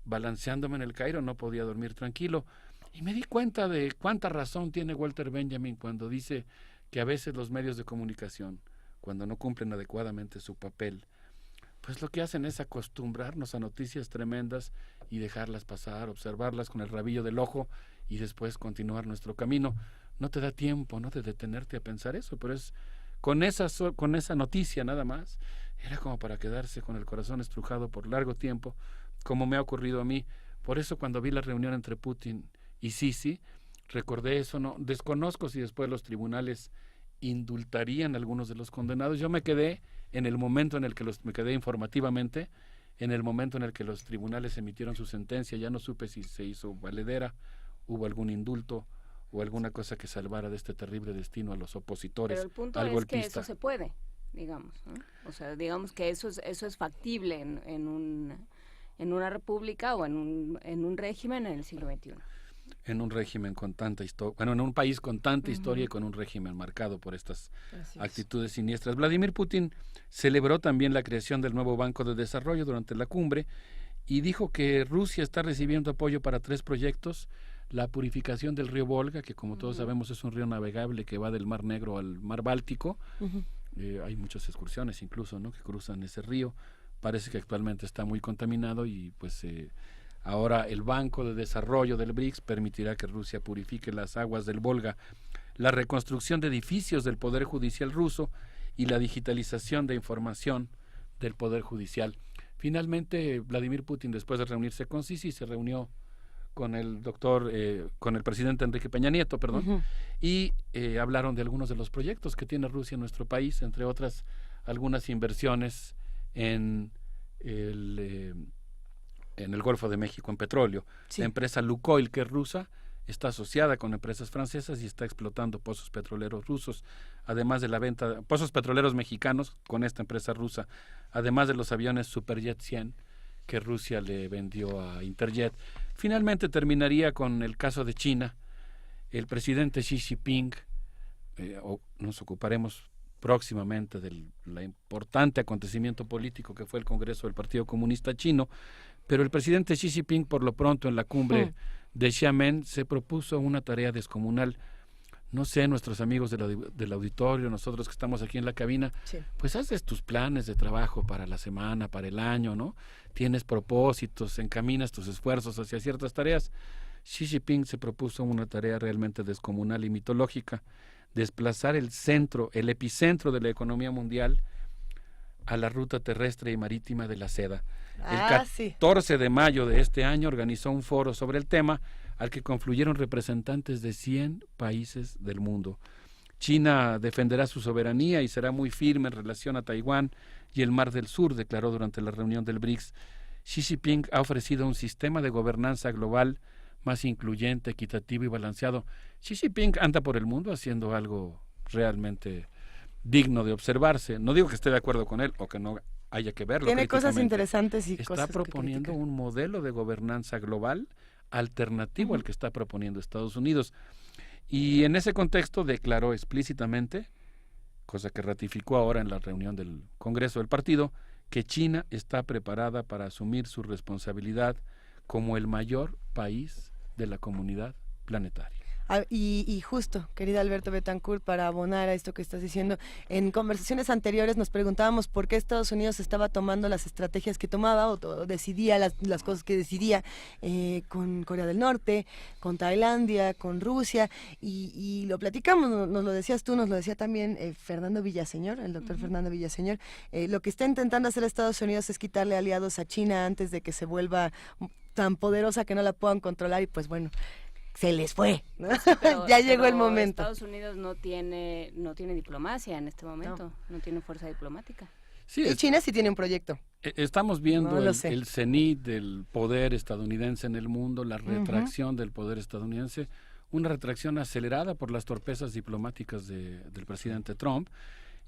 balanceándome en el Cairo, no podía dormir tranquilo. Y me di cuenta de cuánta razón tiene Walter Benjamin cuando dice que a veces los medios de comunicación, cuando no cumplen adecuadamente su papel, pues lo que hacen es acostumbrarnos a noticias tremendas y dejarlas pasar, observarlas con el rabillo del ojo y después continuar nuestro camino. No te da tiempo, ¿no?, de detenerte a pensar eso, pero es con esa noticia nada más, era como para quedarse con el corazón estrujado por largo tiempo, como me ha ocurrido a mí. Por eso cuando vi la reunión entre Putin y Sisi, recordé eso. No desconozco si después los tribunales indultarían a algunos de los condenados. Yo me quedé en el momento en el que me quedé informativamente, en el momento en el que los tribunales emitieron su sentencia. Ya no supe si se hizo valedera, hubo algún indulto o alguna cosa que salvara de este terrible destino a los opositores. Pero el punto al es golpista. que eso se puede, digamos, ¿no? O sea, digamos que eso es factible en una república o en un régimen en el siglo XXI. En un régimen con tanta historia, bueno, en un país con tanta historia y con un régimen marcado por estas actitudes siniestras. Vladimir Putin celebró también la creación del nuevo Banco de Desarrollo durante la cumbre y dijo que Rusia está recibiendo apoyo para 3 proyectos: la purificación del río Volga, que como todos sabemos es un río navegable que va del Mar Negro al Mar Báltico. Hay muchas excursiones incluso, ¿no?, que cruzan ese río. Parece que actualmente está muy contaminado y pues ahora el Banco de Desarrollo del BRICS permitirá que Rusia purifique las aguas del Volga, la reconstrucción de edificios del Poder Judicial ruso y la digitalización de información del Poder Judicial. Finalmente, Vladimir Putin, después de reunirse con Sisi, se reunió con el con el presidente Enrique Peña Nieto, y hablaron de algunos de los proyectos que tiene Rusia en nuestro país, entre otras algunas inversiones en el Golfo de México en petróleo. La empresa Lukoil, que es rusa, está asociada con empresas francesas y está explotando pozos petroleros rusos, además de la venta de pozos petroleros mexicanos con esta empresa rusa, además de los aviones Superjet 100 que Rusia le vendió a Interjet. Finalmente terminaría con el caso de China. El presidente Xi Jinping, nos ocuparemos próximamente del importante acontecimiento político que fue el Congreso del Partido Comunista Chino, pero el presidente Xi Jinping, por lo pronto, en la cumbre de Xiamen, se propuso una tarea descomunal. No sé, nuestros amigos del auditorio, nosotros que estamos aquí en la cabina, pues haces tus planes de trabajo para la semana, para el año, ¿no? Tienes propósitos, encaminas tus esfuerzos hacia ciertas tareas. Xi Jinping se propuso una tarea realmente descomunal y mitológica: desplazar el epicentro de la economía mundial a la ruta terrestre y marítima de la seda. El 14 de mayo de este año organizó un foro sobre el tema al que confluyeron representantes de 100 países del mundo. China defenderá su soberanía y será muy firme en relación a Taiwán y el Mar del Sur, declaró durante la reunión del BRICS. Xi Jinping ha ofrecido un sistema de gobernanza global más incluyente, equitativo y balanceado. Xi Jinping anda por el mundo haciendo algo realmente digno de observarse. No digo que esté de acuerdo con él o que no haya que verlo. Tiene cosas interesantes y está proponiendo un modelo de gobernanza global alternativo al que está proponiendo Estados Unidos. Y en ese contexto declaró explícitamente, cosa que ratificó ahora en la reunión del Congreso del partido, que China está preparada para asumir su responsabilidad como el mayor país de la comunidad planetaria. Y justo, querida Alberto Betancourt, para abonar a esto que estás diciendo, en conversaciones anteriores nos preguntábamos por qué Estados Unidos estaba tomando las estrategias que tomaba o decidía las cosas que decidía con Corea del Norte, con Tailandia, con Rusia, y lo platicamos, nos lo decías tú, nos lo decía también Fernando Villaseñor, el doctor Fernando Villaseñor. Lo que está intentando hacer Estados Unidos es quitarle aliados a China antes de que se vuelva tan poderosa que no la puedan controlar, y pues bueno, se les fue, ¿no? Ya llegó el momento. Estados Unidos no tiene diplomacia en este momento, no tiene fuerza diplomática. Sí, y China sí tiene un proyecto. Estamos viendo el cenit del poder estadounidense en el mundo, la retracción del poder estadounidense, una retracción acelerada por las torpezas diplomáticas del presidente Trump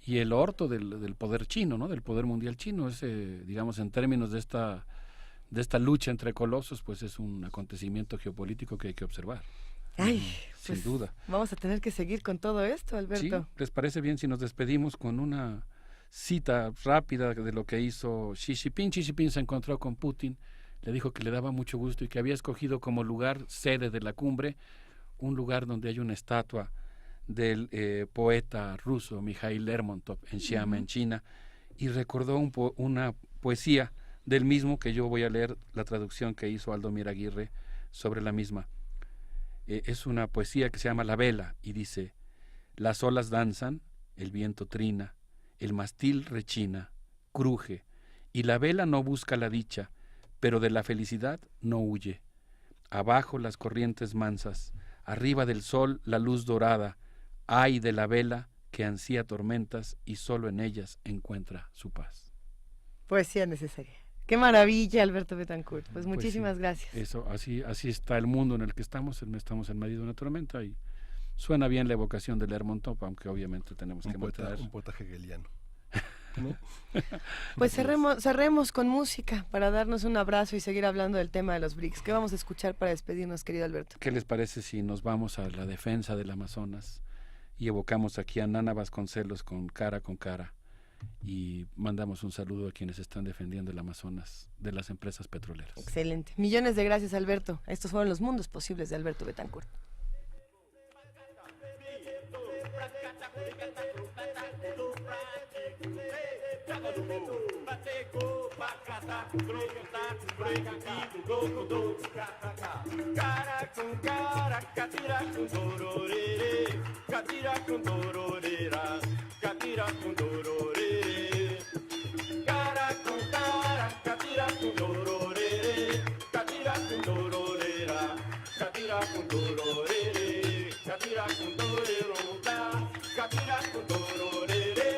y el orto del poder chino, ¿no? Del poder mundial chino. Digamos, en términos de esta lucha entre colosos, pues es un acontecimiento geopolítico que hay que observar. Ay, sin pues, duda. Vamos a tener que seguir con todo esto, Alberto. Sí, ¿les parece bien si nos despedimos con una cita rápida de lo que hizo Xi Jinping? Xi Jinping se encontró con Putin, le dijo que le daba mucho gusto y que había escogido como lugar sede de la cumbre un lugar donde hay una estatua del poeta ruso Mikhail Lermontov en Xiamen, China, y recordó una poesía del mismo, que yo voy a leer la traducción que hizo Aldo Miraguirre sobre la misma. Es una poesía que se llama La Vela y dice: las olas danzan, el viento trina, el mastil rechina, cruje, y la vela no busca la dicha, pero de la felicidad no huye. Abajo las corrientes mansas, arriba del sol la luz dorada, ay de la vela que ansía tormentas y solo en ellas encuentra su paz. Poesía necesaria. Qué maravilla, Alberto Betancourt. Pues muchísimas gracias. Eso, así está el mundo en el que estamos en medio de una tormenta, y suena bien la evocación de Lermontov, aunque obviamente tenemos que mantener un poeta hegeliano, ¿no? Pues cerremos con música para darnos un abrazo y seguir hablando del tema de los BRICS. ¿Qué vamos a escuchar para despedirnos, querido Alberto? ¿Qué les parece si nos vamos a la defensa del Amazonas y evocamos aquí a Nana Vasconcelos con Cara con Cara, y mandamos un saludo a quienes están defendiendo el Amazonas de las empresas petroleras? Excelente. Millones de gracias, Alberto. Estos fueron los mundos posibles de Alberto Betancourt. Cara con cara, catira con dororere, catira con dororera, catira con dororere. Cara con cara, catira con dororere, catira con dororera, catira con dororere, catira con dororera, catira con dororere.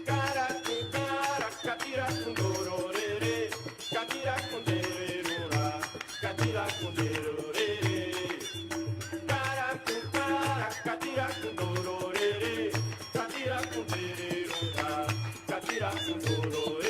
Cara con cara, catira con dororere, catira con dororera, catira con dororere. Cara con cara, catira con dororere, catira con dororera, catira con dororere, catira con dororera, catira con dororere.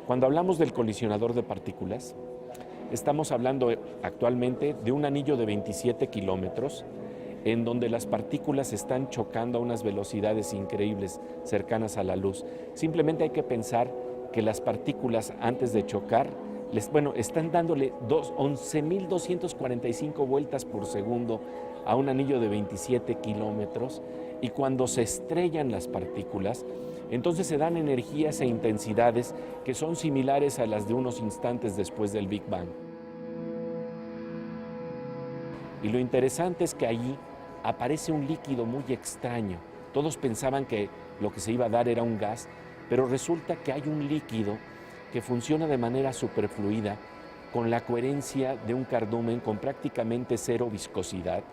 Cuando hablamos del colisionador de partículas, estamos hablando actualmente de un anillo de 27 kilómetros en donde las partículas están chocando a unas velocidades increíbles, cercanas a la luz. Simplemente hay que pensar que las partículas, antes de chocar, están dándole 11.245 vueltas por segundo a un anillo de 27 kilómetros, y cuando se estrellan las partículas, entonces se dan energías e intensidades que son similares a las de unos instantes después del Big Bang. Y lo interesante es que allí aparece un líquido muy extraño. Todos pensaban que lo que se iba a dar era un gas, pero resulta que hay un líquido que funciona de manera superfluida, con la coherencia de un cardumen, con prácticamente cero viscosidad.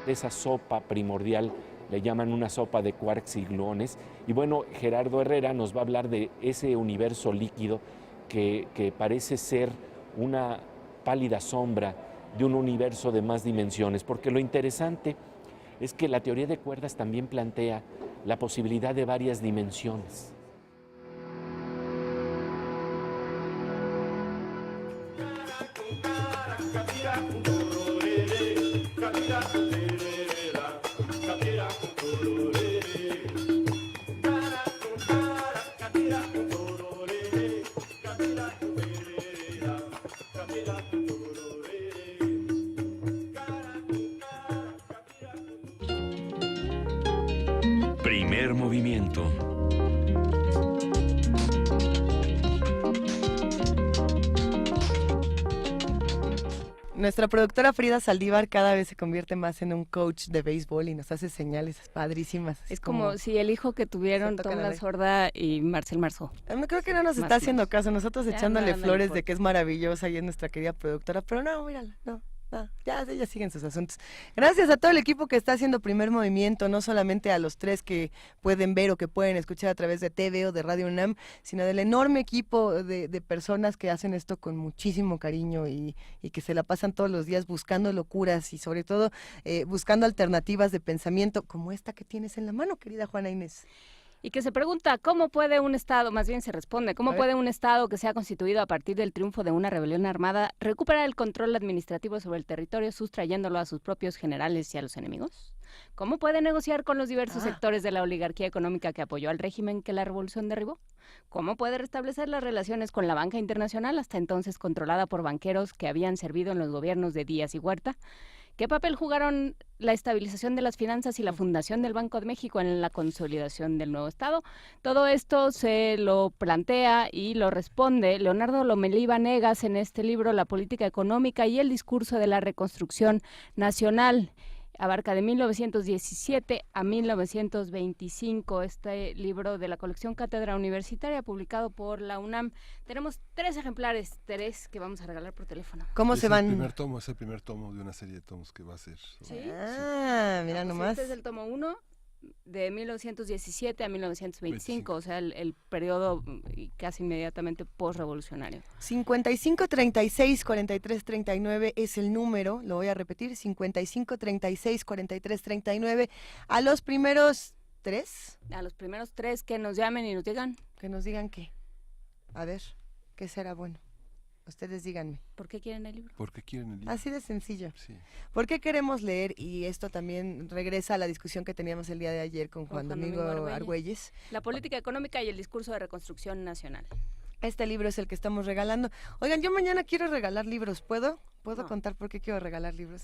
Esa sopa primordial le llaman una sopa de quarks y gluones. Y bueno, Gerardo Herrera nos va a hablar de ese universo líquido que parece ser una pálida sombra de un universo de más dimensiones, porque lo interesante es que la teoría de cuerdas también plantea la posibilidad de varias dimensiones. Primer movimiento. Nuestra productora Frida Saldívar cada vez se convierte más en un coach de béisbol y nos hace señales padrísimas. Es como si el hijo que tuvieron Tom La Sorda y Marcel Marceau. No, creo que no nos está haciendo caso, nosotros echándole flores de que es maravillosa y es nuestra querida productora, pero no, mírala, no. Ya siguen sus asuntos. Gracias a todo el equipo que está haciendo Primer Movimiento, no solamente a los 3 que pueden ver o que pueden escuchar a través de TV o de Radio UNAM, sino del enorme equipo de personas que hacen esto con muchísimo cariño y que se la pasan todos los días buscando locuras y sobre todo buscando alternativas de pensamiento como esta que tienes en la mano, querida Juana Inés. Y que se pregunta, ¿cómo puede un Estado, más bien se responde, cómo puede un Estado que se ha constituido a partir del triunfo de una rebelión armada recuperar el control administrativo sobre el territorio sustrayéndolo a sus propios generales y a los enemigos? ¿Cómo puede negociar con los diversos sectores de la oligarquía económica que apoyó al régimen que la revolución derribó? ¿Cómo puede restablecer las relaciones con la banca internacional, hasta entonces controlada por banqueros que habían servido en los gobiernos de Díaz y Huerta? ¿Qué papel jugaron la estabilización de las finanzas y la fundación del Banco de México en la consolidación del nuevo Estado? Todo esto se lo plantea y lo responde Leonardo Lomelí Vanegas en este libro La política económica y el discurso de la reconstrucción nacional. Abarca de 1917 a 1925 este libro de la colección Cátedra Universitaria publicado por la UNAM. Tenemos 3 ejemplares, 3 que vamos a regalar por teléfono. ¿Cómo se van? Es el primer tomo de una serie de tomos que va a ser. ¿Sí? Mira nomás. Este es el tomo 1 de 1917 a 1925, o sea, el periodo casi inmediatamente postrevolucionario. 55 36 43 39 es el número, lo voy a repetir, 55 36 43 39. A los primeros 3. A los primeros 3 que nos llamen y nos digan. Que nos digan qué. A ver, ¿qué será bueno? Ustedes díganme. ¿Por qué quieren el libro? ¿Por qué quieren el libro? Así de sencillo. Sí. ¿Por qué queremos leer? Y esto también regresa a la discusión que teníamos el día de ayer con Juan Domingo Argüelles. La política económica y el discurso de reconstrucción nacional. Este libro es el que estamos regalando. Oigan, yo mañana quiero regalar libros, ¿puedo? ¿Puedo contar por qué quiero regalar libros?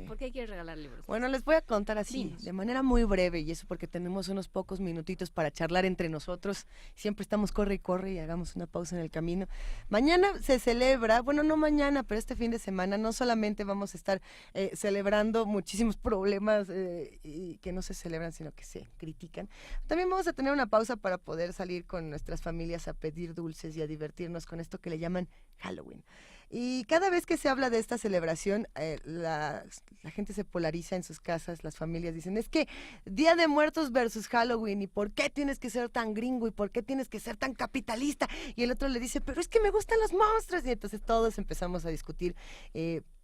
¿Por qué quieres regalar libros? Bueno, les voy a contar así, de manera muy breve, y eso porque tenemos unos pocos minutitos para charlar entre nosotros. Siempre estamos corre y corre y hagamos una pausa en el camino. Mañana se celebra, bueno, no mañana, pero este fin de semana, no solamente vamos a estar celebrando muchísimos problemas y que no se celebran, sino que se critican. También vamos a tener una pausa para poder salir con nuestras familias a pedir dulces y a divertirnos con esto que le llaman Halloween. Y cada vez que se habla de esta celebración, la gente se polariza en sus casas, las familias dicen, es que Día de Muertos versus Halloween, ¿y por qué tienes que ser tan gringo? ¿Y por qué tienes que ser tan capitalista? Y el otro le dice, pero es que me gustan los monstruos. Y entonces todos empezamos a discutir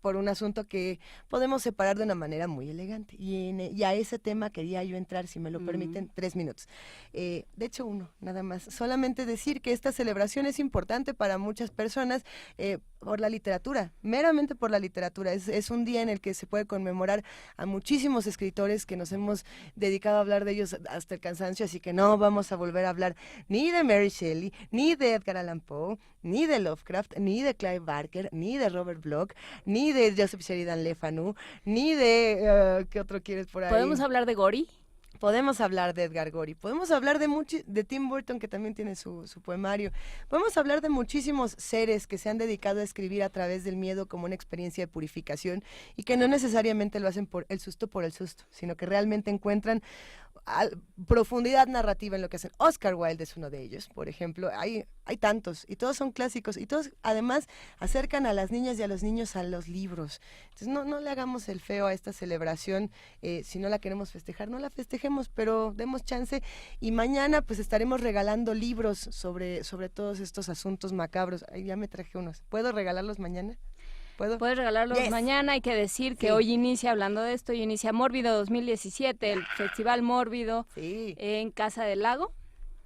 por un asunto que podemos separar de una manera muy elegante. Y a ese tema quería yo entrar, si me lo permiten, 3 minutos. De hecho, 1, nada más. Solamente decir que esta celebración es importante para muchas personas por la literatura, meramente por la literatura. Es un día en el que se puede conmemorar a muchísimos escritores que nos hemos dedicado a hablar de ellos hasta el cansancio, así que no vamos a volver a hablar ni de Mary Shelley, ni de Edgar Allan Poe, ni de Lovecraft, ni de Clive Barker, ni de Robert Bloch, ni de Joseph Sheridan Le Fanu, ni de... ¿qué otro quieres por ahí? ¿Podemos hablar de Gori? Podemos hablar de Edgar Gorey, podemos hablar de Tim Burton, que también tiene su poemario, podemos hablar de muchísimos seres que se han dedicado a escribir a través del miedo como una experiencia de purificación y que no necesariamente lo hacen por el susto, sino que realmente encuentran profundidad narrativa en lo que hacen. Oscar Wilde es uno de ellos, por ejemplo. Hay tantos y todos son clásicos y todos además acercan a las niñas y a los niños a los libros. Entonces no le hagamos el feo a esta celebración. Si no la queremos festejar, no la festejemos, pero demos chance. Y mañana pues estaremos regalando libros sobre todos estos asuntos macabros. Ay, ya me traje unos. ¿Puedo regalarlos mañana? Puedes regalarlos mañana. Hay que decir que hoy inicia, hablando de esto, hoy inicia Mórbido 2017, el Festival Mórbido en Casa del Lago.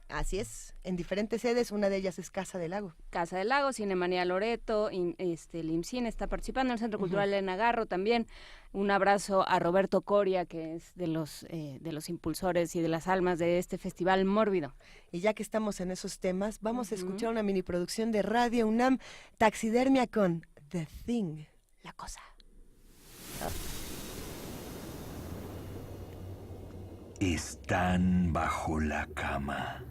Así es, en diferentes sedes, una de ellas es Casa del Lago. Casa del Lago, Cinemanía Loreto, el IMCINE está participando, el Centro Cultural Elena Garro también. Un abrazo a Roberto Coria, que es de los impulsores y de las almas de este Festival Mórbido. Y ya que estamos en esos temas, vamos a escuchar una mini producción de Radio UNAM, Taxidermia con The Thing, la cosa. Están bajo la cama.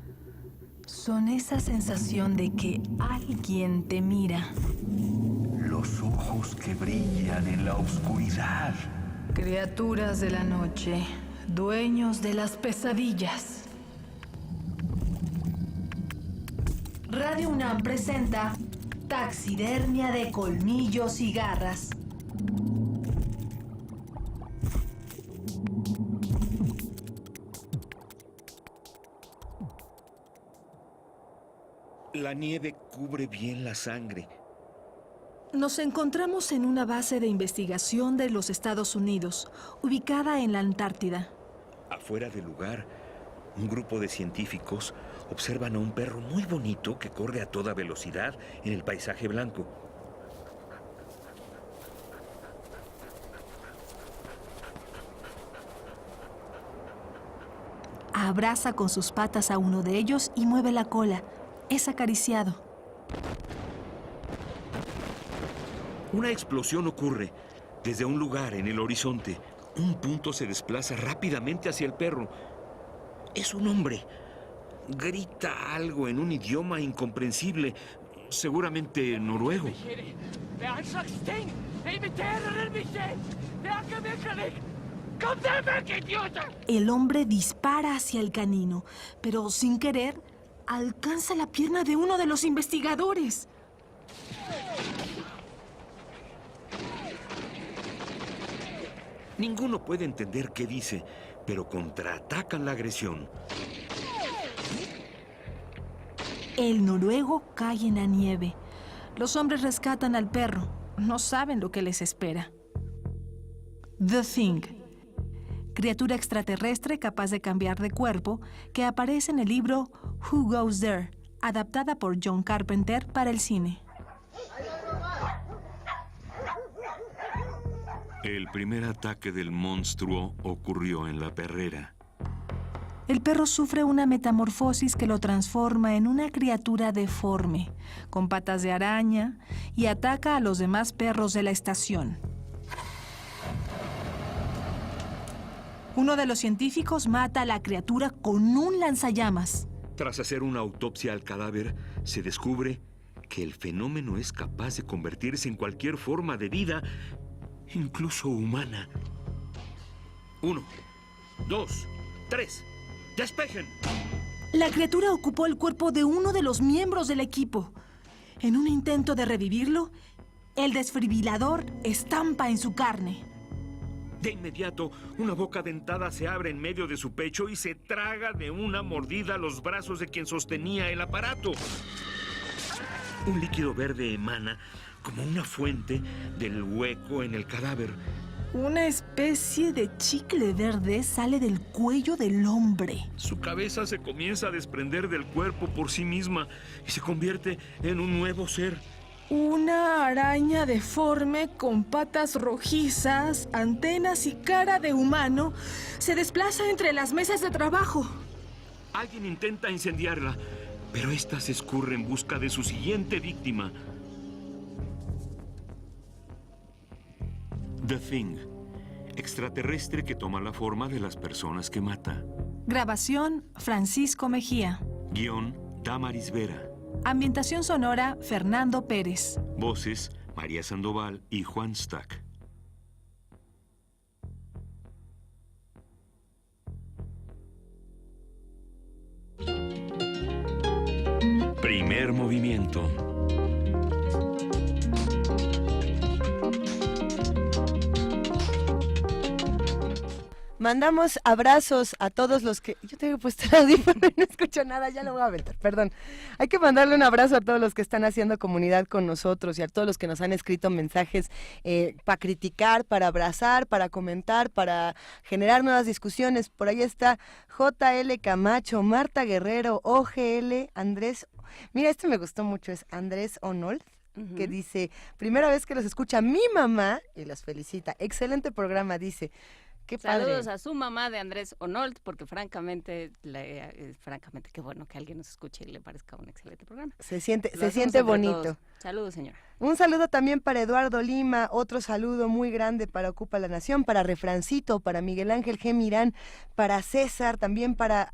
Son esa sensación de que alguien te mira. Lo los ojos que brillan en la oscuridad. Criaturas de la noche, dueños de las pesadillas. Radio UNAM presenta Taxidermia de colmillos y garras. La nieve cubre bien la sangre. Nos encontramos en una base de investigación de los Estados Unidos, ubicada en la Antártida. Afuera del lugar, un grupo de científicos observan a un perro muy bonito que corre a toda velocidad en el paisaje blanco. Abraza con sus patas a uno de ellos y mueve la cola. Es acariciado. Una explosión ocurre. Desde un lugar en el horizonte, un punto se desplaza rápidamente hacia el perro. Es un hombre. Grita algo en un idioma incomprensible, seguramente noruego. El hombre dispara hacia el canino, pero sin querer alcanza la pierna de uno de los investigadores. Ninguno puede entender qué dice, pero contraatacan la agresión. El noruego cae en la nieve. Los hombres rescatan al perro. No saben lo que les espera. The Thing. Criatura extraterrestre capaz de cambiar de cuerpo que aparece en el libro Who Goes There, adaptada por John Carpenter para el cine. El primer ataque del monstruo ocurrió en la perrera. El perro sufre una metamorfosis que lo transforma en una criatura deforme, con patas de araña, y ataca a los demás perros de la estación. Uno de los científicos mata a la criatura con un lanzallamas. Tras hacer una autopsia al cadáver, se descubre que el fenómeno es capaz de convertirse en cualquier forma de vida, incluso humana. 1, 2, 3. ¡Despejen! La criatura ocupó el cuerpo de uno de los miembros del equipo. En un intento de revivirlo, el desfibrilador estampa en su carne. De inmediato, una boca dentada se abre en medio de su pecho y se traga de una mordida los brazos de quien sostenía el aparato. Un líquido verde emana como una fuente del hueco en el cadáver. Una especie de chicle verde sale del cuello del hombre. Su cabeza se comienza a desprender del cuerpo por sí misma y se convierte en un nuevo ser. Una araña deforme con patas rojizas, antenas y cara de humano se desplaza entre las mesas de trabajo. Alguien intenta incendiarla, pero esta se escurre en busca de su siguiente víctima. The Thing, extraterrestre que toma la forma de las personas que mata. Grabación, Francisco Mejía. Guión, Damaris Vera. Ambientación sonora, Fernando Pérez. Voces, María Sandoval y Juan Stack. Primer movimiento. Mandamos abrazos a todos los que... Yo tengo puesto el audífono y no escucho nada, ya lo voy a aventar, perdón. Hay que mandarle un abrazo a todos los que están haciendo comunidad con nosotros y a todos los que nos han escrito mensajes para criticar, para abrazar, para comentar, para generar nuevas discusiones. Por ahí está JL Camacho, Marta Guerrero, OGL, Andrés... Mira, este me gustó mucho, es Andrés Onold, que dice, primera vez que los escucha mi mamá, y los felicita. Excelente programa, dice... Qué Saludos padre. a su mamá de Andrés Onold, porque francamente, qué bueno que alguien nos escuche y le parezca un excelente programa. Se siente Lo hacemos entre bonito. todos. Saludos, señora. Un saludo también para Eduardo Lima, otro saludo muy grande para Ocupa la Nación, para Refrancito, para Miguel Ángel G. Mirán, para César, también para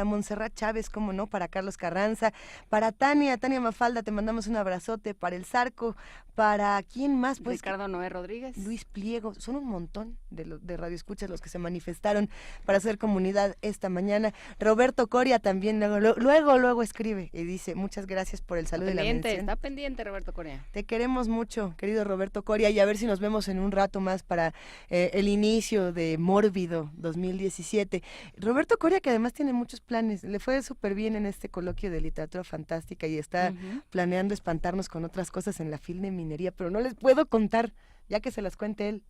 Montserrat Chávez, cómo no, para Carlos Carranza, para Tania Mafalda, te mandamos un abrazote, para El Zarco, para ¿quién más? Pues Ricardo Noé Rodríguez. Luis Pliego, son un montón de radioescuchas los que se manifestaron para hacer comunidad esta mañana. Roberto Coria también luego escribe y dice, muchas gracias por el saludo y la mención. Está pendiente Roberto Coria. Te queremos mucho, querido Roberto Coria, y a ver si nos vemos en un rato más para el inicio de Mórbido 2017. Roberto Coria, que además tiene muchos planes, le fue súper bien en este coloquio de literatura fantástica y está planeando espantarnos con otras cosas en la FIL de Minería, pero no les puedo contar, ya que se las cuente él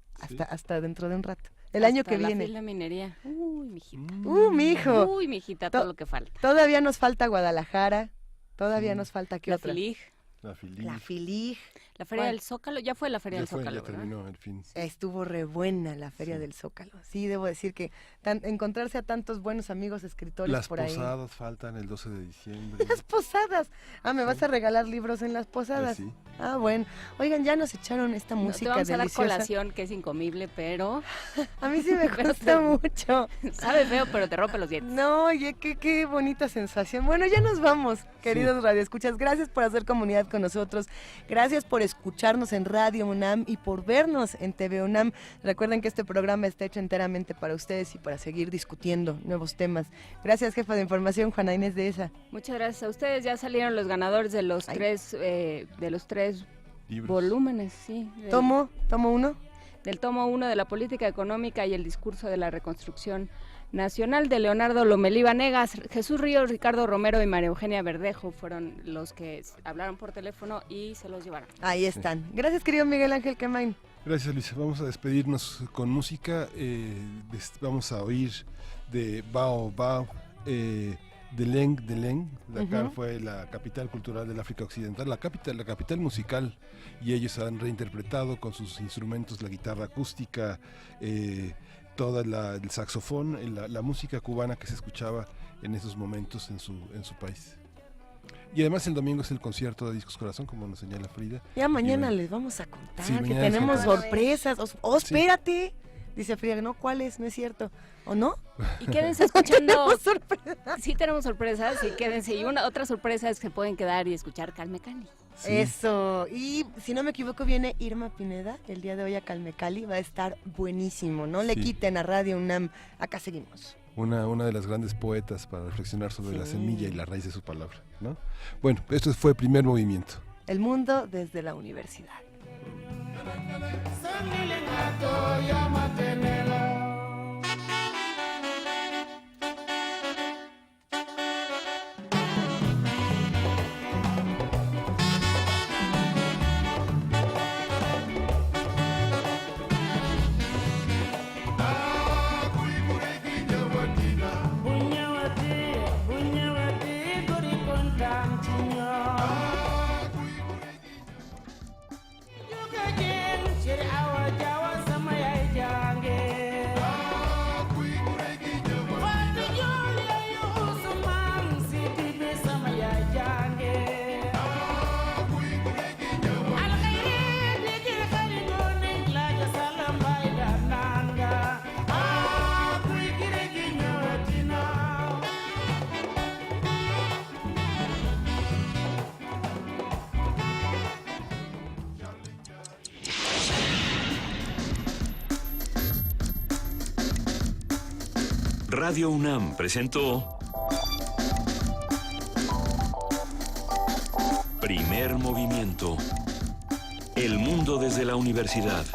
hasta dentro de un rato. El año que viene. La FIL de Minería. Uy, mijita. Mijo. Uy, mijita, todo lo que falta. Todavía nos falta Guadalajara, todavía nos falta ¿qué otra? La La FILIG. La Feria del Zócalo, ya fue la Feria del Zócalo, ya terminó el fin. Estuvo re buena la Feria del Zócalo. Sí, debo decir que encontrarse a tantos buenos amigos escritores por ahí. Las posadas faltan el 12 de diciembre. Las posadas. ¿Me vas a regalar libros en las posadas? Sí. Bueno. Oigan, ya nos echaron esta música deliciosa. Te vamos a dar colación, que es incomible, pero... A mí sí me gusta mucho. Sabe feo, pero te rompe los dientes. No, oye, qué bonita sensación. Bueno, ya nos vamos, queridos radioescuchas. Gracias por hacer comunidad con nosotros. Gracias por escucharnos en Radio UNAM y por vernos en TV UNAM. Recuerden que este programa está hecho enteramente para ustedes y para seguir discutiendo nuevos temas. Gracias, jefa de información, Juana Inés de ESA. Muchas gracias a ustedes. Ya salieron los ganadores de los tres volúmenes, sí. ¿Tomo 1? Del tomo 1 de la política económica y el discurso de la reconstrucción nacional, de Leonardo Lomelí Vanegas. Jesús Ríos, Ricardo Romero y María Eugenia Verdejo fueron los que hablaron por teléfono y se los llevaron. Ahí están. Gracias, querido Miguel Ángel Quemain. Gracias, Luisa. Vamos a despedirnos con música. Vamos a oír de Bao Bao, Deleng. Dakar fue la capital cultural del África Occidental, la capital musical, y ellos han reinterpretado con sus instrumentos la guitarra acústica, todo el saxofón, la música cubana que se escuchaba en esos momentos en su país. Y además el domingo es el concierto de Discos Corazón, como nos señala Frida. Ya mañana les vamos a contar que tenemos sorpresas. Espérate. Dice Frida, no, ¿cuáles? No es cierto. ¿O no? Y quédense escuchando. Sí tenemos sorpresas, y quédense. Y otra sorpresa es que pueden quedar y escuchar Calmecali. Sí. Eso. Y si no me equivoco, viene Irma Pineda el día de hoy a Calmecali. Va a estar buenísimo. No le quiten a Radio UNAM. Acá seguimos. Una de las grandes poetas para reflexionar sobre la semilla y la raíz de su palabra, ¿no? Bueno, esto fue Primer Movimiento. El mundo desde la universidad. Radio UNAM presentó Primer Movimiento. El mundo desde la universidad.